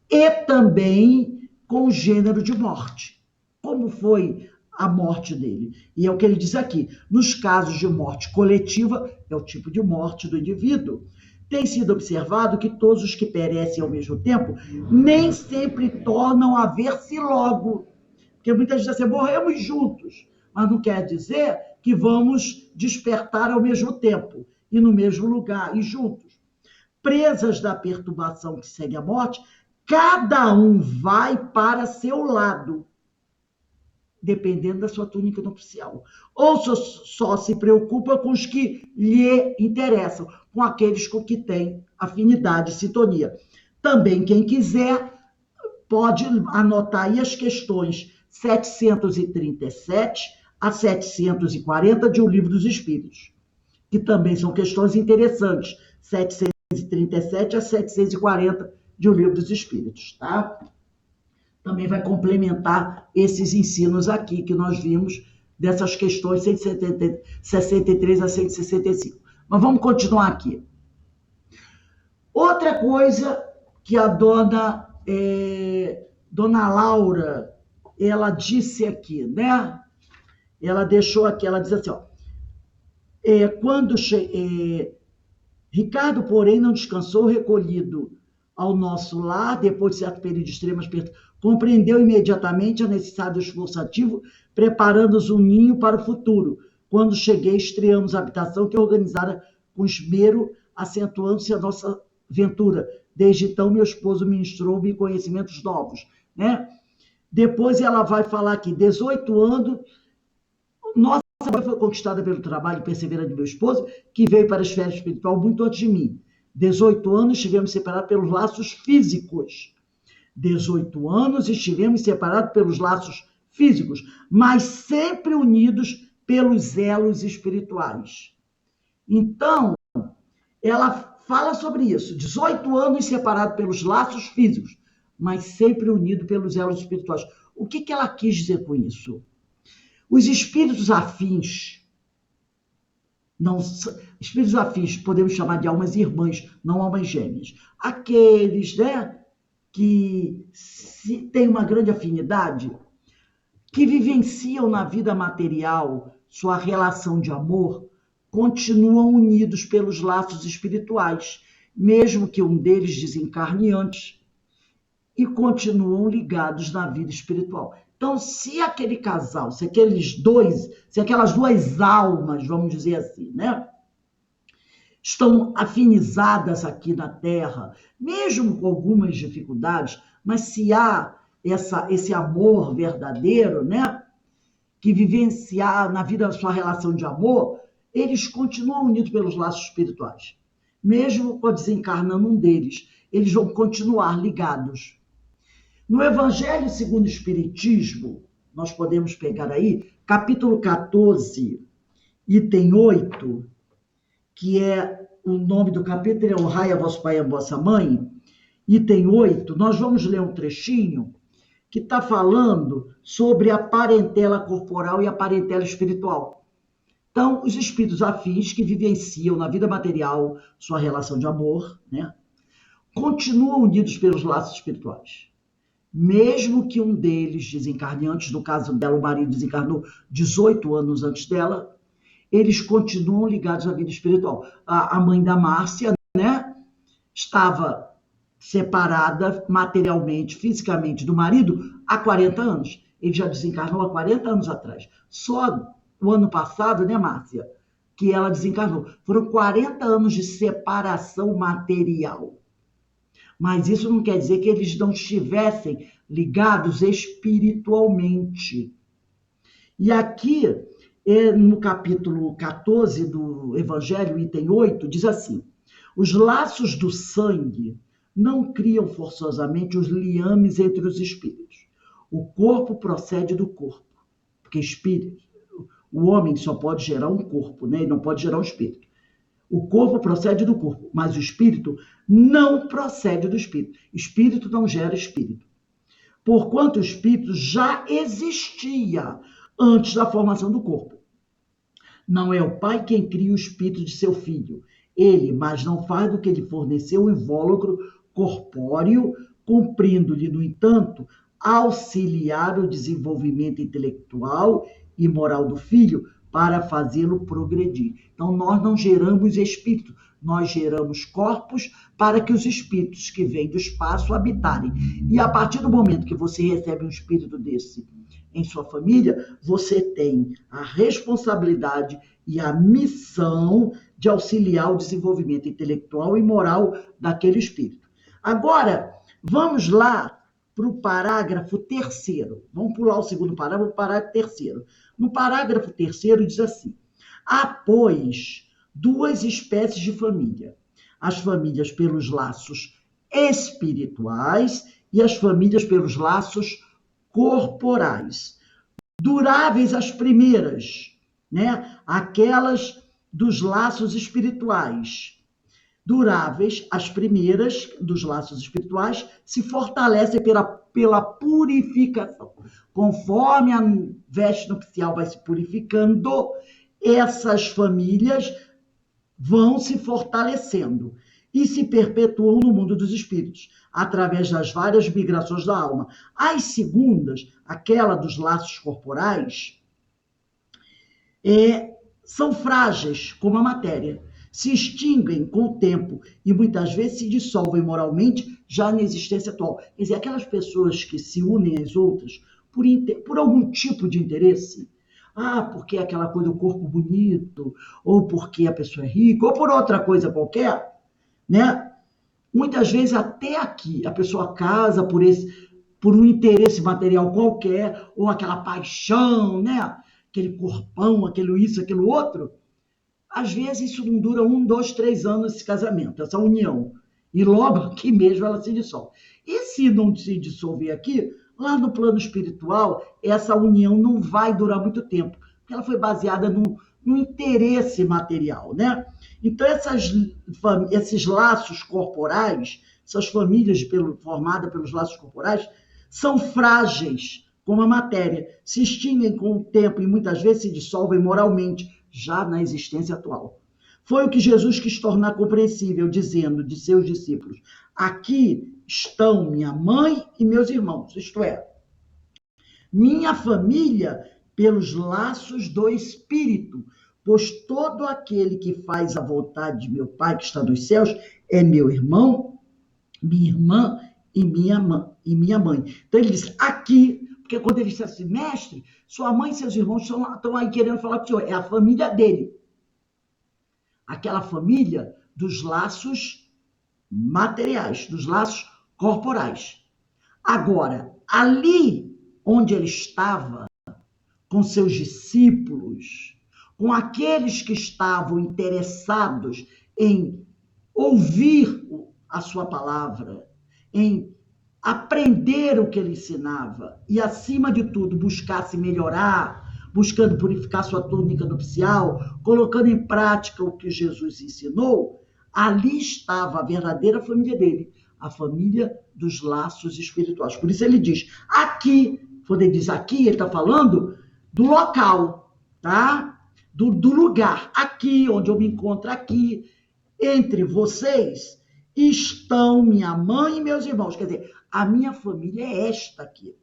e também com o gênero de morte. Como foi a morte dele? E é o que ele diz aqui. Nos casos de morte coletiva, é o tipo de morte do indivíduo. Tem sido observado que todos os que perecem ao mesmo tempo nem sempre tornam a ver-se logo. Porque muitas vezes assim, morremos juntos, mas não quer dizer que vamos despertar ao mesmo tempo e no mesmo lugar e juntos. Presas da perturbação que segue a morte, cada um vai para seu lado. dependendo da sua túnica nupcial. Ou só se preocupa com os que lhe interessam, com aqueles com que tem afinidade e sintonia. Também, quem quiser, pode anotar aí as questões 737 a 740 de O Livro dos Espíritos, que também são questões interessantes, 737 a 740 de O Livro dos Espíritos, tá? Também vai complementar esses ensinos aqui que nós vimos dessas questões 163 a 165. Mas vamos continuar aqui. Outra coisa que a dona Laura, ela disse aqui, né? Ela deixou aqui, ela diz assim, ó, Ricardo, porém, não descansou, recolhido ao nosso lar, depois de certo período de extremas perdas, compreendeu imediatamente a necessidade do esforço ativo, preparando-nos um ninho para o futuro. Quando cheguei, estreamos a habitação que organizara com esmero, acentuando-se a nossa ventura. Desde então, meu esposo ministrou-me conhecimentos novos, né? Depois ela vai falar aqui, 18 anos, nossa vida foi conquistada pelo trabalho perseverante de meu esposo, que veio para a esfera espiritual muito antes de mim. 18 anos estivemos separados pelos laços físicos. 18 anos estivemos separados pelos laços físicos, mas sempre unidos pelos elos espirituais. Então, ela fala sobre isso. 18 anos separados pelos laços físicos, mas sempre unidos pelos elos espirituais. O que ela quis dizer com isso? Os espíritos afins, espíritos afins podemos chamar de almas irmãs, não almas gêmeas. Aqueles, né, que têm uma grande afinidade, que vivenciam na vida material sua relação de amor, continuam unidos pelos laços espirituais, mesmo que um deles desencarne antes, e continuam ligados na vida espiritual. Então, se aquele casal, se aquelas duas almas, vamos dizer assim, né, estão afinizadas aqui na Terra, mesmo com algumas dificuldades, mas se há esse amor verdadeiro, né, que vivenciar na vida a sua relação de amor, eles continuam unidos pelos laços espirituais. Mesmo desencarnando um deles, eles vão continuar ligados. No Evangelho segundo o Espiritismo, nós podemos pegar aí, capítulo 14, item 8, que é o nome do capítulo, é Honrai a vosso pai e a vossa mãe, item 8, nós vamos ler um trechinho que está falando sobre a parentela corporal e a parentela espiritual. Então, os espíritos afins que vivenciam na vida material sua relação de amor, né, continuam unidos pelos laços espirituais. Mesmo que um deles desencarne antes, no caso dela, o marido desencarnou 18 anos antes dela, eles continuam ligados à vida espiritual. A mãe da Márcia, né, estava separada materialmente, fisicamente do marido há 40 anos. Ele já desencarnou há 40 anos atrás. Só o ano passado, né, Márcia, que ela desencarnou. Foram 40 anos de separação material. Mas isso não quer dizer que eles não estivessem ligados espiritualmente. E aqui, no capítulo 14 do Evangelho, item 8, diz assim: os laços do sangue não criam forçosamente os liames entre os espíritos. O corpo procede do corpo, porque o homem só pode gerar um corpo, né? Ele não pode gerar um espírito. O corpo procede do corpo, mas o espírito não procede do espírito. Espírito não gera espírito. Porquanto o espírito já existia antes da formação do corpo. Não é o pai quem cria o espírito de seu filho. Ele, mas não faz do que lhe forneceu o invólucro corpóreo, cumprindo-lhe, no entanto, auxiliar o desenvolvimento intelectual e moral do filho, para fazê-lo progredir. Então, nós não geramos espírito, nós geramos corpos para que os espíritos que vêm do espaço habitarem. E a partir do momento que você recebe um espírito desse em sua família, você tem a responsabilidade e a missão de auxiliar o desenvolvimento intelectual e moral daquele espírito. Agora, vamos lá para o parágrafo 3º. Vamos pular o segundo parágrafo, o parágrafo 3º. No parágrafo 3º diz assim: há, pois, duas espécies de família. As famílias pelos laços espirituais e as famílias pelos laços corporais. Duráveis as primeiras, né? Aquelas dos laços espirituais. Duráveis as primeiras dos laços espirituais se fortalecem pela purificação. Conforme a veste nupcial vai se purificando, essas famílias vão se fortalecendo e se perpetuam no mundo dos espíritos, através das várias migrações da alma. As segundas, aquela dos laços corporais, são frágeis como a matéria, se extinguem com o tempo e muitas vezes se dissolvem moralmente já na existência atual. Quer dizer, aquelas pessoas que se unem às outras por algum tipo de interesse, porque aquela coisa do corpo bonito, ou porque a pessoa é rica, ou por outra coisa qualquer, né? Muitas vezes até aqui a pessoa casa por um interesse material qualquer, ou aquela paixão, né? Aquele corpão, aquilo isso, aquilo outro. Às vezes isso não dura 1, 2, 3 anos esse casamento, essa união. E logo aqui mesmo ela se dissolve. E se não se dissolver aqui, lá no plano espiritual, essa união não vai durar muito tempo, porque ela foi baseada no interesse material, né? Então, esses laços corporais, essas famílias formadas pelos laços corporais, são frágeis como a matéria, se extinguem com o tempo e muitas vezes se dissolvem moralmente, já na existência atual. Foi o que Jesus quis tornar compreensível, dizendo de seus discípulos: aqui estão minha mãe e meus irmãos, isto é, minha família pelos laços do Espírito, pois todo aquele que faz a vontade de meu Pai que está nos céus é meu irmão, minha irmã e minha mãe. Então ele diz, aqui, porque quando ele disse assim, mestre, sua mãe e seus irmãos estão aí querendo falar com o senhor, é a família dele. Aquela família dos laços materiais, dos laços corporais. Agora, ali onde ele estava, com seus discípulos, com aqueles que estavam interessados em ouvir a sua palavra, em aprender o que ele ensinava e, acima de tudo, buscar se melhorar, buscando purificar sua túnica nupcial, colocando em prática o que Jesus ensinou, ali estava a verdadeira família dele, a família dos laços espirituais. Por isso ele diz, aqui, quando ele diz aqui, ele está falando do local, tá? Do lugar, aqui, onde eu me encontro aqui, entre vocês, estão minha mãe e meus irmãos. Quer dizer, a minha família é esta aqui.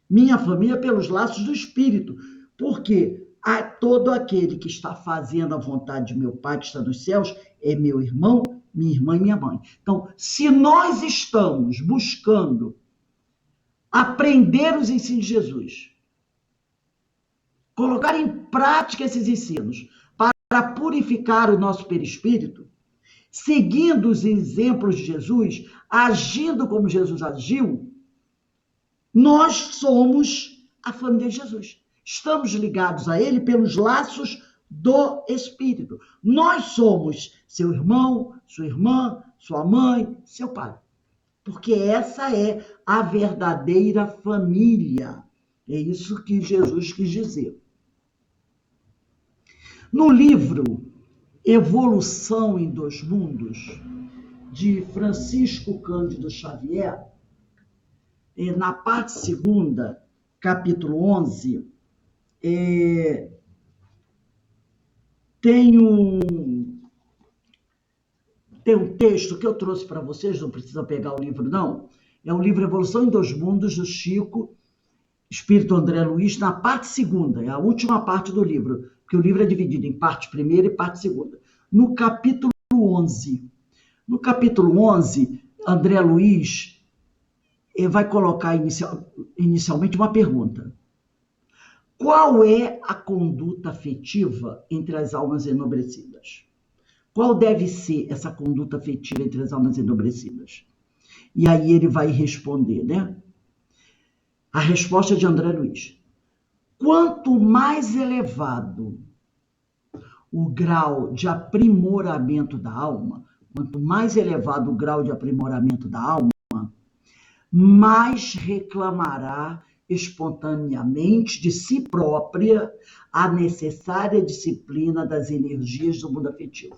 Minha família pelos laços do Espírito. Porque todo aquele que está fazendo a vontade de meu Pai que está nos céus é meu irmão, minha irmã e minha mãe. Então, se nós estamos buscando aprender os ensinos de Jesus, colocar em prática esses ensinos para purificar o nosso perispírito, seguindo os exemplos de Jesus, agindo como Jesus agiu, nós somos a família de Jesus. Estamos ligados a ele pelos laços do Espírito. Nós somos seu irmão, sua irmã, sua mãe, seu pai. Porque essa é a verdadeira família. É isso que Jesus quis dizer. No livro Evolução em Dois Mundos, de Francisco Cândido Xavier, na parte 2ª, capítulo 11, tem um texto que eu trouxe para vocês, não precisa pegar o livro, não. É o livro Evolução em Dois Mundos, do Chico Espírito André Luiz, na parte 2ª, é a última parte do livro, porque o livro é dividido em parte 1ª e parte 2ª. No capítulo 11. No capítulo 11, André Luiz vai colocar inicialmente uma pergunta. Qual é a conduta afetiva entre as almas enobrecidas? Qual deve ser essa conduta afetiva entre as almas enobrecidas? E aí ele vai responder, né? A resposta é de André Luiz. Quanto mais elevado o grau de aprimoramento da alma, quanto mais elevado o grau de aprimoramento da alma, mais reclamará espontaneamente de si própria a necessária disciplina das energias do mundo afetivo.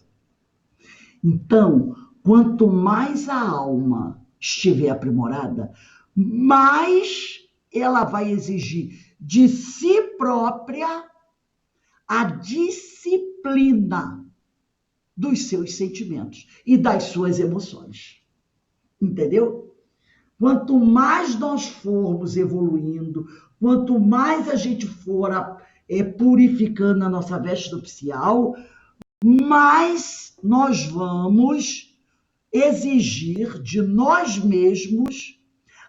Então, quanto mais a alma estiver aprimorada, mais ela vai exigir de si própria a disciplina dos seus sentimentos e das suas emoções. Entendeu? Quanto mais nós formos evoluindo, quanto mais a gente for purificando a nossa veste nupcial, mais nós vamos exigir de nós mesmos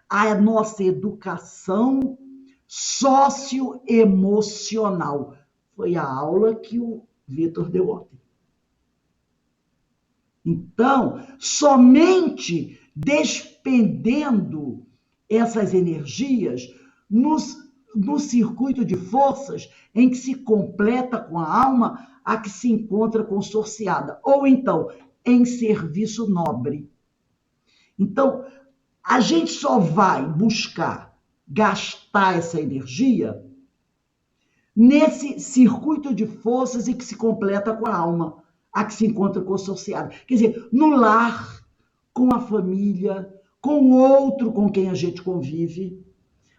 a nossa educação socioemocional. Foi a aula que o Vitor deu ontem. Então, somente despendendo essas energias no circuito de forças em que se completa com a alma a que se encontra consorciada, ou então em serviço nobre. Então, a gente só vai buscar gastar essa energia nesse circuito de forças em que se completa com a alma, a que se encontra consorciada. Quer dizer, no lar, com a família, com o outro com quem a gente convive,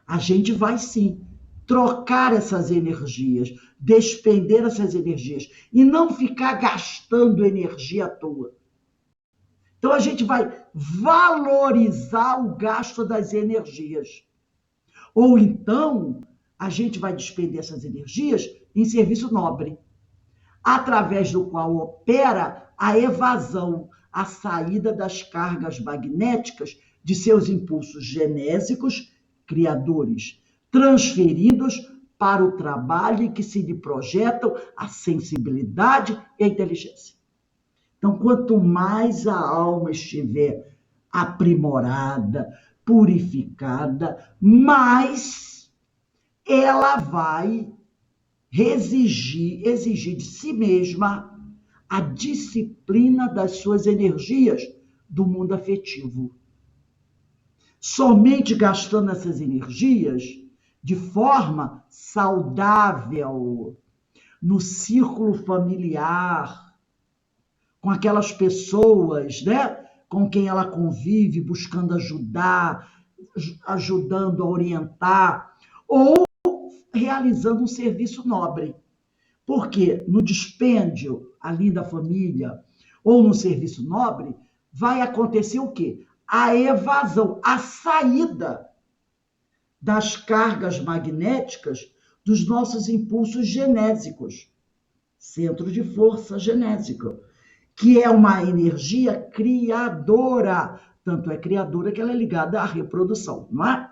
a gente vai sim trocar essas energias, despender essas energias e não ficar gastando energia à toa. Então a gente vai valorizar o gasto das energias. Ou então a gente vai despender essas energias em serviço nobre, através do qual opera a evasão, a saída das cargas magnéticas de seus impulsos genésicos criadores, transferidos para o trabalho em que se lhe projetam a sensibilidade e a inteligência. Então, quanto mais a alma estiver aprimorada, purificada, mais ela vai exigir de si mesma a disciplina das suas energias do mundo afetivo. Somente gastando essas energias de forma saudável, no círculo familiar, com aquelas pessoas, né, com quem ela convive, buscando ajudar, ajudando a orientar, ou realizando um serviço nobre. Porque no dispêndio ali da família, ou no serviço nobre, vai acontecer o quê? A evasão, a saída das cargas magnéticas dos nossos impulsos genésicos, centro de força genésico, que é uma energia criadora, tanto é criadora que ela é ligada à reprodução, não é?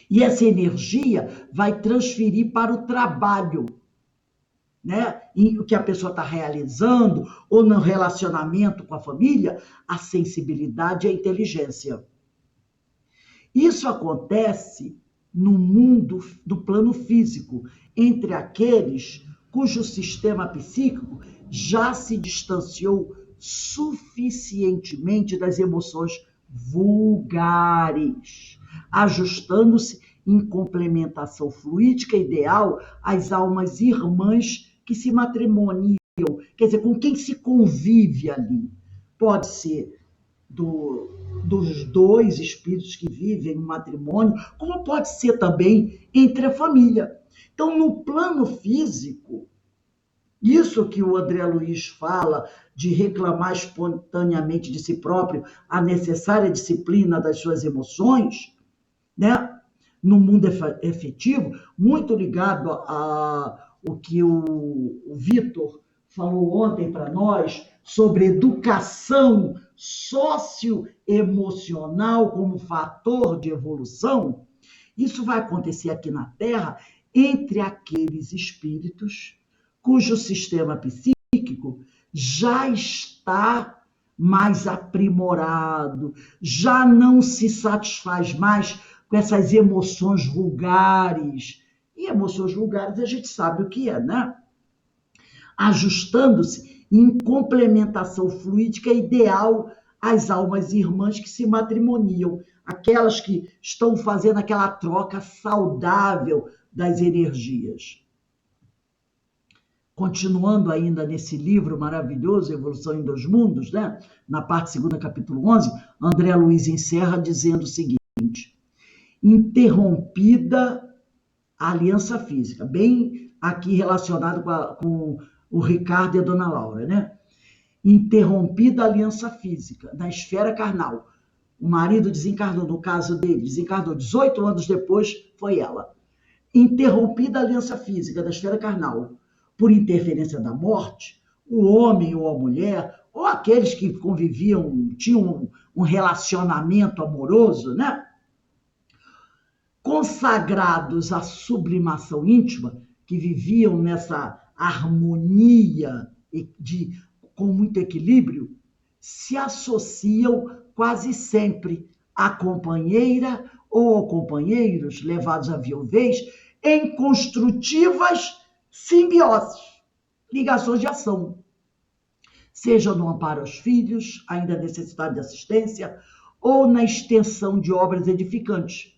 E essa energia vai transferir para o trabalho, né? E o que a pessoa está realizando, ou no relacionamento com a família, a sensibilidade e a inteligência. Isso acontece no mundo do plano físico, entre aqueles cujo sistema psíquico já se distanciou suficientemente das emoções vulgares, ajustando-se em complementação fluídica ideal às almas irmãs que se matrimoniam, quer dizer, com quem se convive ali. Pode ser dos dois espíritos que vivem no matrimônio, como pode ser também entre a família. Então, no plano físico, isso que o André Luiz fala de reclamar espontaneamente de si próprio a necessária disciplina das suas emoções, né? No mundo efetivo, muito ligado ao que o Vitor falou ontem para nós sobre educação socioemocional como fator de evolução. Isso vai acontecer aqui na Terra entre aqueles espíritos cujo sistema psíquico já está mais aprimorado, já não se satisfaz mais com essas emoções vulgares. E emoções vulgares a gente sabe o que é, né? Ajustando-se em complementação fluídica ideal às almas irmãs que se matrimoniam, aquelas que estão fazendo aquela troca saudável das energias. Continuando ainda nesse livro maravilhoso, Evolução em Dois Mundos, né? Na parte 2, capítulo 11, André Luiz encerra dizendo o seguinte: interrompida a aliança física, bem aqui relacionado com o Ricardo e a Dona Laura, né? Interrompida a aliança física na esfera carnal. O marido desencarnou, no caso dele, desencarnou 18 anos depois, foi ela. Interrompida a aliança física da esfera carnal por interferência da morte, o homem ou a mulher, ou aqueles que conviviam, tinham um relacionamento amoroso, né? Consagrados à sublimação íntima, que viviam nessa harmonia com muito equilíbrio, se associam quase sempre à companheira ou a companheiros levados à viuvez em construtivas simbioses, ligações de ação, seja no amparo aos filhos, ainda necessidade de assistência, ou na extensão de obras edificantes.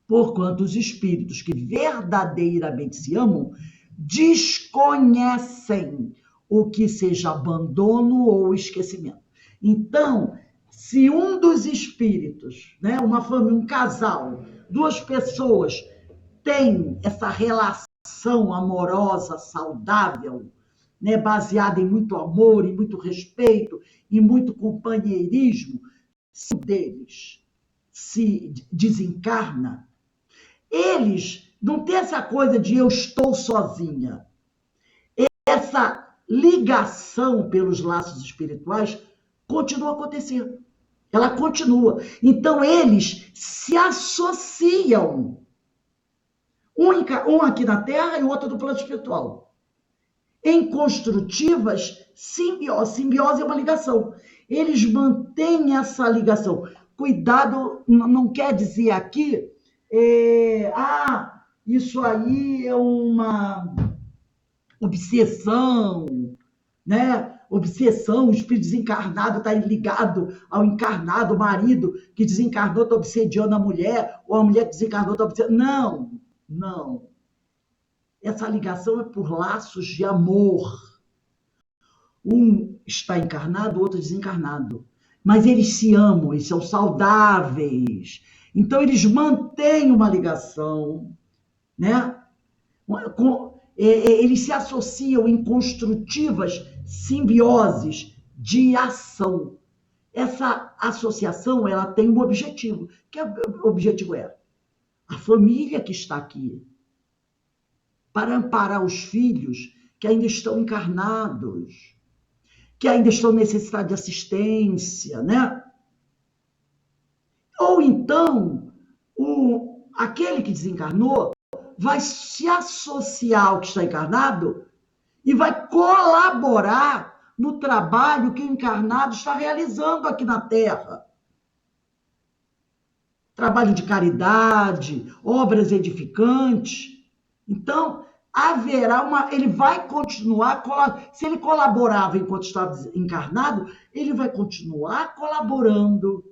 Porquanto os espíritos que verdadeiramente se amam desconhecem o que seja abandono ou esquecimento. Então, se um dos espíritos, né, uma família, um casal, duas pessoas tem essa relação amorosa, saudável, né, baseada em muito amor, em muito respeito, em muito companheirismo, se um deles se desencarna, eles não têm essa coisa de eu estou sozinha. Essa ligação pelos laços espirituais continua a acontecer. Ela continua. Então, eles se associam. Um aqui na Terra e o outro do plano espiritual. Em construtivas simbiose. Simbiose é uma ligação. Eles mantêm essa ligação. Cuidado, não quer dizer aqui, isso aí é uma obsessão, né? Obsessão, o espírito desencarnado está ligado ao encarnado, o marido que desencarnou está obsediando a mulher, ou a mulher que desencarnou está obsediando. Não. Essa ligação é por laços de amor. Um está encarnado, o outro desencarnado. Mas eles se amam, eles são saudáveis. Então, eles mantêm uma ligação, né? Eles se associam em construtivas simbioses de ação. Essa associação, ela tem um objetivo. Que objetivo é? A família que está aqui, para amparar os filhos que ainda estão encarnados, que ainda estão necessitados de assistência, né? Ou então, aquele que desencarnou vai se associar ao que está encarnado e vai colaborar no trabalho que o encarnado está realizando aqui na Terra. Trabalho de caridade, obras edificantes. Então, ele vai continuar, se ele colaborava enquanto estava encarnado, ele vai continuar colaborando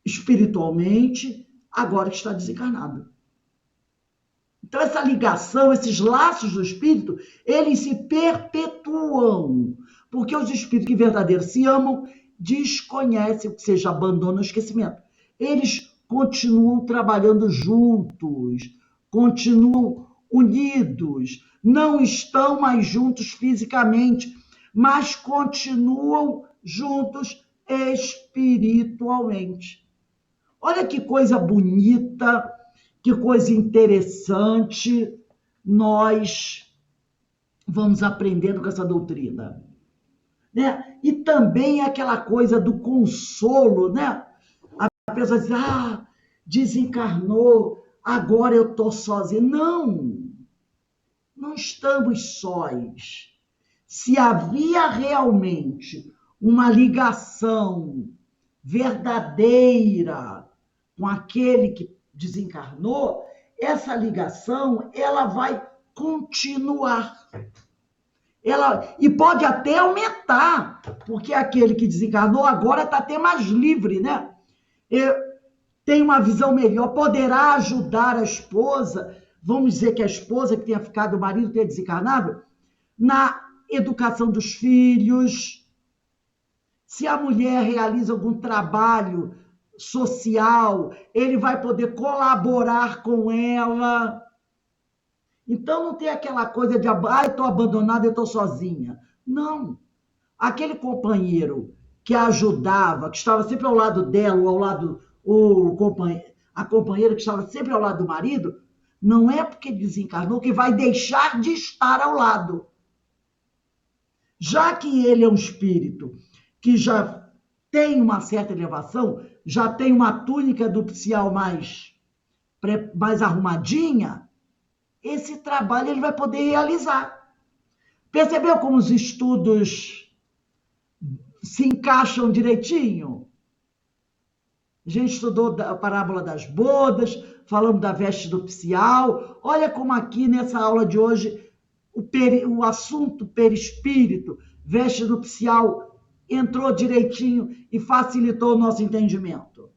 espiritualmente agora que está desencarnado. Então, essa ligação, esses laços do espírito, eles se perpetuam, porque os espíritos que verdadeiros se amam desconhecem o que seja abandono ou esquecimento. Eles continuam trabalhando juntos, continuam unidos, não estão mais juntos fisicamente, mas continuam juntos espiritualmente. Olha que coisa bonita, que coisa interessante nós vamos aprendendo com essa doutrina, né? E também aquela coisa do consolo, né? A pessoa diz, desencarnou, agora eu estou sozinha. Não estamos sós. Se havia realmente uma ligação verdadeira com aquele que desencarnou, essa ligação ela vai continuar. E pode até aumentar, porque aquele que desencarnou agora está até mais livre, né? Tem uma visão melhor, poderá ajudar a esposa, vamos dizer que a esposa que tenha ficado, o marido tenha desencarnado, na educação dos filhos. Se a mulher realiza algum trabalho social, ele vai poder colaborar com ela. Então não tem aquela coisa de, eu estou abandonada, eu estou sozinha. Não. Aquele companheiro que a ajudava, que estava sempre ao lado dela, ou ao lado, a companheira que estava sempre ao lado do marido, não é porque desencarnou que vai deixar de estar ao lado. Já que ele é um espírito que já tem uma certa elevação, já tem uma túnica nupcial mais arrumadinha, esse trabalho ele vai poder realizar. Percebeu como os estudos se encaixam direitinho? A gente estudou a parábola das bodas, falamos da veste nupcial. Olha como aqui nessa aula de hoje o assunto perispírito, veste nupcial, entrou direitinho e facilitou o nosso entendimento.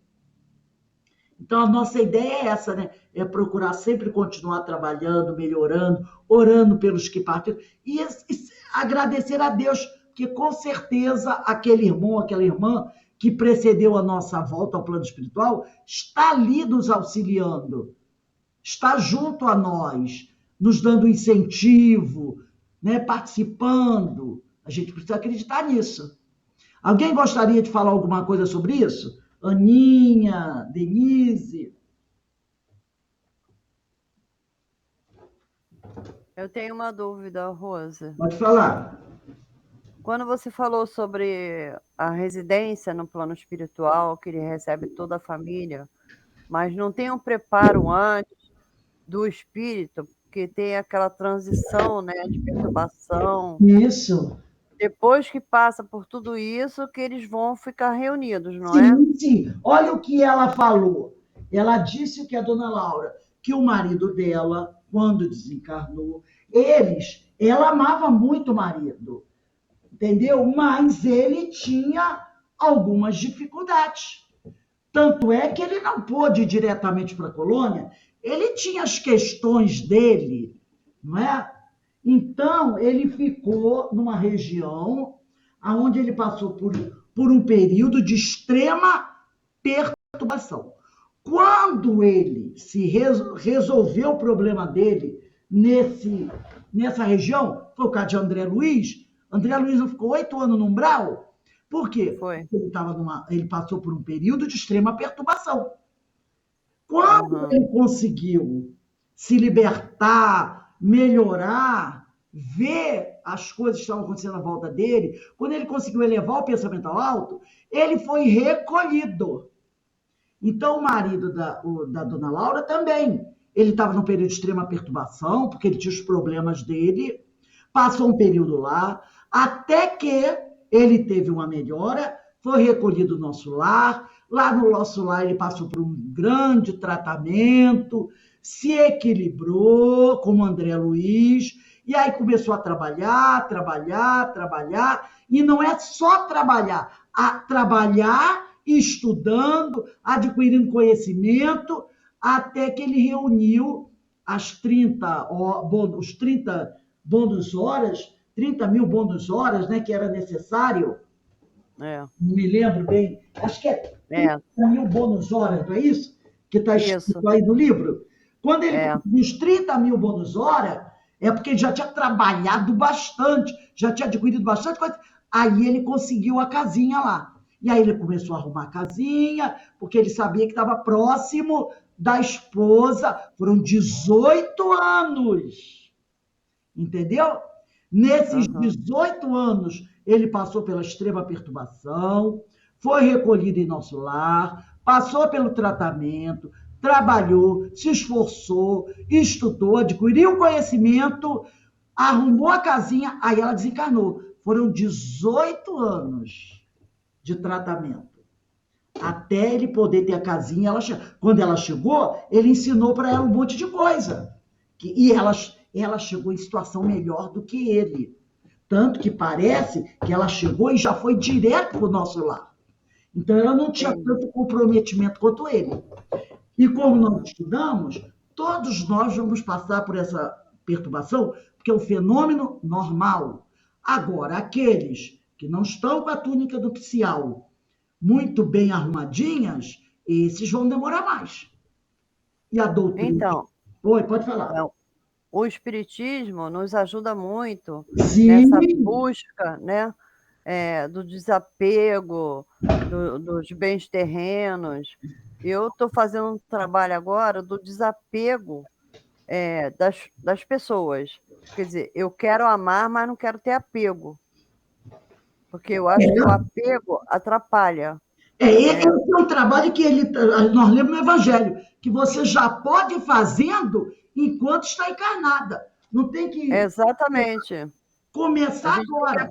Então, a nossa ideia é essa, né? É procurar sempre continuar trabalhando, melhorando, orando pelos que partiram e agradecer a Deus, que com certeza aquele irmão, aquela irmã que precedeu a nossa volta ao plano espiritual está ali nos auxiliando, está junto a nós, nos dando incentivo, né? Participando. A gente precisa acreditar nisso. Alguém gostaria de falar alguma coisa sobre isso? Aninha, Denise?
Eu tenho uma dúvida, Rosa.
Pode falar.
Quando você falou sobre a residência no plano espiritual, que ele recebe toda a família, mas não tem um preparo antes do espírito, porque tem aquela transição, né, de perturbação.
Isso.
Depois que passa por tudo isso, que eles vão ficar reunidos, não é?
Sim. Olha o que ela falou. Ela disse que a dona Laura, que o marido dela, quando desencarnou, ela amava muito o marido, entendeu? Mas ele tinha algumas dificuldades. Tanto é que ele não pôde ir diretamente para a colônia, ele tinha as questões dele, não é? Então, ele ficou numa região onde ele passou por um período de extrema perturbação. Quando ele resolveu o problema dele nessa região, foi o caso de André Luiz. André Luiz não ficou 8 anos no umbral? Por quê?
Foi.
Ele passou por um período de extrema perturbação. Quando ele conseguiu se libertar, melhorar, ver as coisas que estavam acontecendo à volta dele, quando ele conseguiu elevar o pensamento ao alto, ele foi recolhido. Então, o marido da dona Laura também. Ele estava num período de extrema perturbação, porque ele tinha os problemas dele, passou um período lá, até que ele teve uma melhora, foi recolhido no nosso lar. Lá no nosso lar ele passou por um grande tratamento, se equilibrou com o André Luiz, e aí começou a trabalhar, e não é só trabalhar estudando, adquirindo conhecimento, até que ele reuniu os 30 bônus horas, 30 mil bônus horas, né, que era necessário. Não me lembro bem, acho que é 30 mil bônus horas, não é isso? Que está escrito aí no livro. Quando ele conseguiu os 30 mil bônus horas, é porque ele já tinha trabalhado bastante, já tinha adquirido bastante coisa. Aí ele conseguiu a casinha lá. E aí ele começou a arrumar a casinha, porque ele sabia que estava próximo da esposa. Foram 18 anos. Entendeu? Nesses 18 anos, ele passou pela extrema perturbação, foi recolhido em nosso lar, passou pelo tratamento, trabalhou, se esforçou, estudou, adquiriu conhecimento, arrumou a casinha, aí ela desencarnou. foram 18 anos de tratamento. Até ele poder ter a casinha. Quando ela chegou, ele ensinou para ela um monte de coisa. E ela chegou em situação melhor do que ele. Tanto que parece que ela chegou e já foi direto para o nosso lar. Então, ela não tinha tanto comprometimento quanto ele. E como nós estudamos, todos nós vamos passar por essa perturbação, porque é um fenômeno normal. Agora, aqueles que não estão com a túnica nupcial muito bem arrumadinhas, esses vão demorar mais. E a doutrina...
Então,
Oi, pode falar.
O Espiritismo nos ajuda muito
Sim.
nessa busca, né, do desapego, dos bens terrenos. Eu estou fazendo um trabalho agora do desapego das pessoas. Quer dizer, eu quero amar, mas não quero ter apego. Porque eu acho que o apego atrapalha.
Esse é um trabalho que nós lemos no Evangelho, que você já pode ir fazendo enquanto está encarnada. Não tem que...
Exatamente.
Começar agora.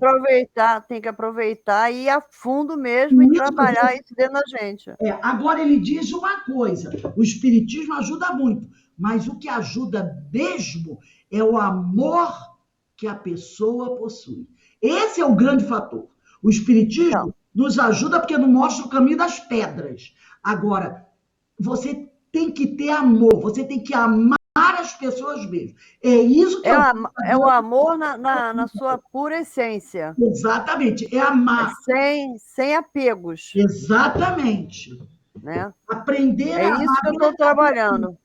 Tem que aproveitar e ir a fundo mesmo e trabalhar isso dentro da gente.
Agora ele diz uma coisa, o Espiritismo ajuda muito, mas o que ajuda mesmo é o amor que a pessoa possui. Esse é o grande fator. O Espiritismo nos ajuda porque não mostra o caminho das pedras. Agora, você tem que ter amor, você tem que amar as pessoas mesmo. É isso que
é o amor na sua pura essência.
Exatamente, é amar.
Sem apegos.
Exatamente.
Né?
Aprender
a amar. É isso que eu estou trabalhando.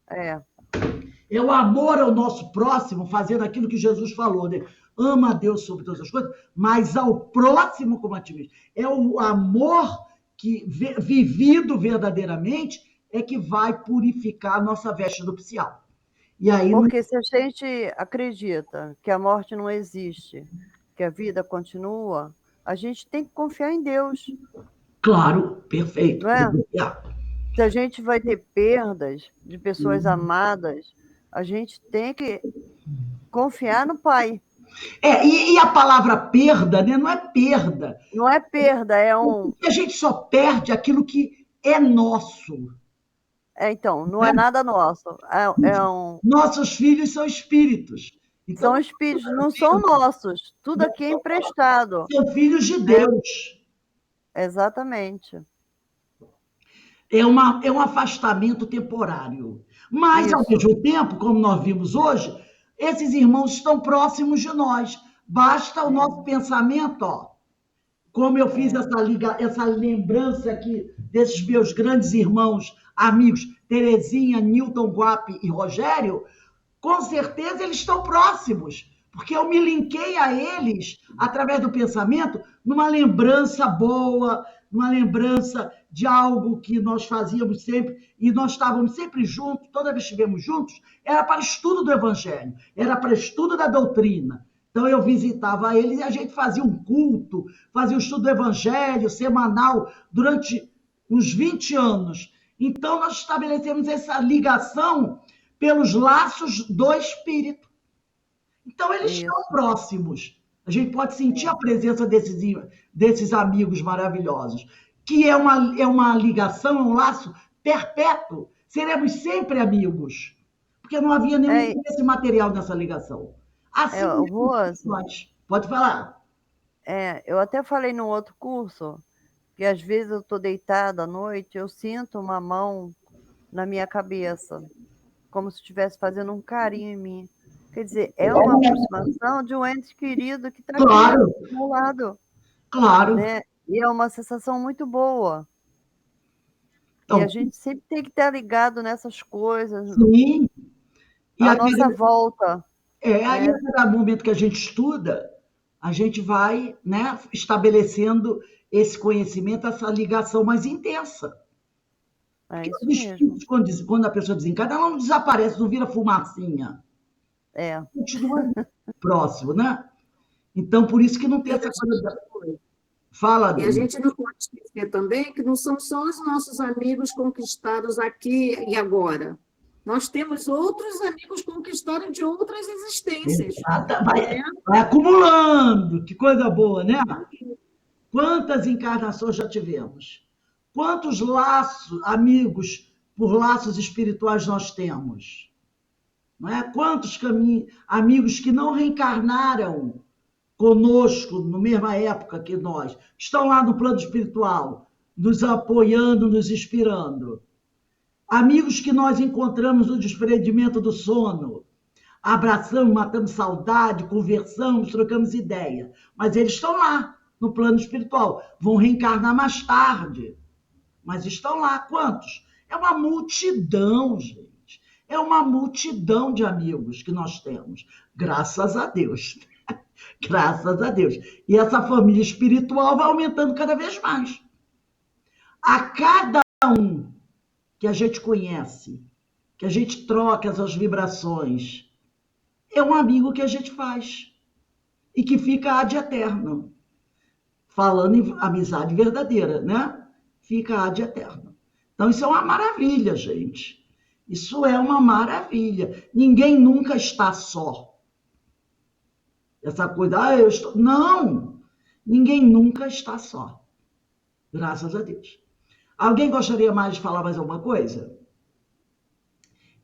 É o amor ao nosso próximo, fazendo aquilo que Jesus falou, né? Ama a Deus sobre todas as coisas, mas ao próximo como a ti mesmo. É o amor que, vivido verdadeiramente, é que vai purificar a nossa veste nupcial. E aí,
porque se a gente acredita que a morte não existe, que a vida continua, a gente tem que confiar em Deus.
Claro, perfeito.
Não é? Se a gente vai ter perdas de pessoas amadas, a gente tem que confiar no Pai.
E a palavra perda, né? Não é perda.
Não é perda, é um...
A gente só perde aquilo que é nosso.
Então, não é nada nosso.
Nossos filhos são espíritos.
Então, são espíritos, não são nossos. Tudo aqui é emprestado.
São filhos de Deus.
Exatamente.
É um afastamento temporário. Mas, ao mesmo tempo, como nós vimos hoje, esses irmãos estão próximos de nós. Basta o nosso pensamento, como eu fiz essa lembrança aqui desses meus grandes irmãos, amigos, Terezinha, Newton, Guape e Rogério, com certeza eles estão próximos, porque eu me linkei a eles, através do pensamento, numa lembrança boa, numa lembrança de algo que nós fazíamos sempre, e nós estávamos sempre juntos, toda vez que estivemos juntos, era para estudo do Evangelho, era para estudo da doutrina. Então, eu visitava eles e a gente fazia um culto, fazia o estudo do Evangelho semanal durante uns 20 anos. Então, nós estabelecemos essa ligação pelos laços do Espírito. Então, eles estão próximos. A gente pode sentir a presença desses amigos maravilhosos, que é uma ligação, é um laço perpétuo. Seremos sempre amigos, porque não havia nenhum interesse material nessa ligação. Assim,
Rose,
pode falar.
Eu até falei no outro curso que às vezes eu estou deitada à noite, eu sinto uma mão na minha cabeça, como se estivesse fazendo um carinho em mim. Quer dizer, é uma aproximação de um ente querido que está aqui do meu lado.
Claro.
Né? E é uma sensação muito boa. Então, e a gente sempre tem que estar ligado nessas coisas.
Sim.
E a nossa volta.
Aí, a cada momento que a gente estuda, a gente vai, né, estabelecendo esse conhecimento, essa ligação mais intensa.
Isso mesmo.
Quando a pessoa desencarna, ela não desaparece, não vira fumacinha. Continua próximo, né? Então, por isso que não tem essa coisa. Fala,
e a gente não pode esquecer também que não são só os nossos amigos conquistados aqui e agora.
nós temos outros amigos com história de outras existências.
Exato. Vai acumulando, que coisa boa, né? Quantas encarnações já tivemos? Quantos laços, amigos por laços espirituais nós temos? Não é? Quantos amigos que não reencarnaram conosco na mesma época que nós, estão lá no plano espiritual, nos apoiando, nos inspirando. Amigos que nós encontramos no desprendimento do sono, abraçamos, matamos saudade, conversamos, trocamos ideia, mas eles estão lá no plano espiritual, vão reencarnar mais tarde, mas estão lá. Quantos? É uma multidão, gente, é uma multidão de amigos que nós temos, graças a Deus. Graças a Deus. E essa família espiritual vai aumentando cada vez mais. A cada um que a gente conhece, que a gente troca essas vibrações, é um amigo que a gente faz e que fica ad eterno. Falando em amizade verdadeira, né? Fica ad eterno. Então isso é uma maravilha, gente. Isso é uma maravilha. Ninguém nunca está só. Essa coisa, eu estou... Não! Ninguém nunca está só. Graças a Deus. Alguém gostaria mais de falar mais alguma coisa?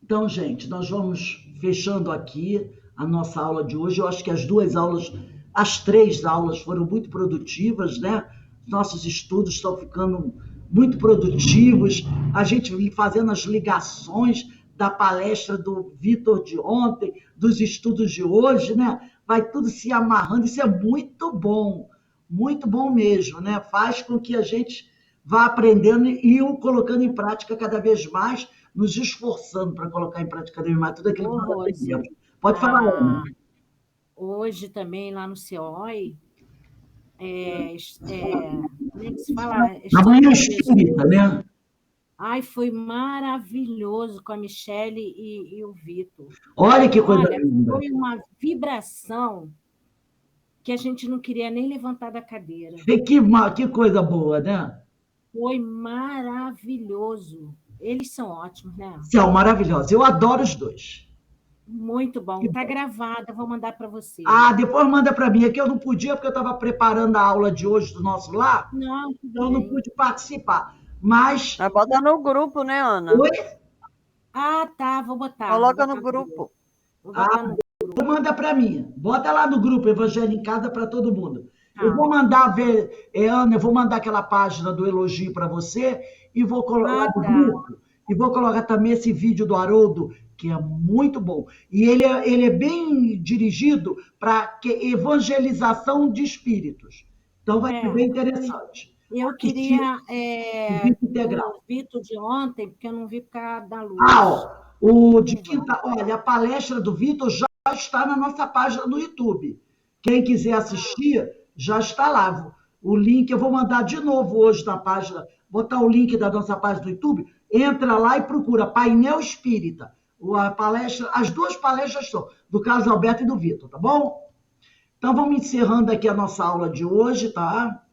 Então, gente, nós vamos fechando aqui a nossa aula de hoje. Eu acho que as 3 aulas foram muito produtivas, né? Nossos estudos estão ficando muito produtivos. A gente fazendo as ligações da palestra do Vitor de ontem, dos estudos de hoje, né? Vai tudo se amarrando. Isso é muito bom mesmo, né? Faz com que a gente vá aprendendo e o colocando em prática cada vez mais, nos esforçando para colocar em prática cada vez mais tudo aquilo que nós aprendemos. Pode falar, Ana.
Hoje também lá no COI, como é que se fala?
Amanhã espírita, né?
Ai, foi maravilhoso com a Michele e o Vitor.
Olha que coisa linda.
Foi uma vibração que a gente não queria nem levantar da cadeira.
Que coisa boa, né?
Foi maravilhoso. Eles são ótimos, né?
São maravilhosos. Eu adoro os 2.
Muito bom. Está gravada, vou mandar para você.
Depois manda para mim. Aqui eu não podia, porque eu estava preparando a aula de hoje do nosso lar.
Não,
então eu não pude participar. Mas...
Bota no grupo, né, Ana?
Oi?
Tá. Vou botar.
Coloca no grupo.
Vou botar no grupo.
Manda para mim. Bota lá no grupo, Evangelho em Casa, para todo mundo. Eu vou mandar Ana, eu vou mandar aquela página do elogio para você e vou colocar no grupo. E vou colocar também esse vídeo do Haroldo, que é muito bom. E ele é bem dirigido para evangelização de espíritos. Então vai ser bem interessante.
Eu queria o Vitor de ontem, porque eu não vi por causa da luz.
O de quinta, olha, a palestra do Vitor já está na nossa página do YouTube. Quem quiser assistir, já está lá. O link eu vou mandar de novo hoje na página, botar o link da nossa página do YouTube. Entra lá e procura Painel Espírita. As 2 palestras são do Carlos Alberto e do Vitor, tá bom? Então vamos encerrando aqui a nossa aula de hoje, tá?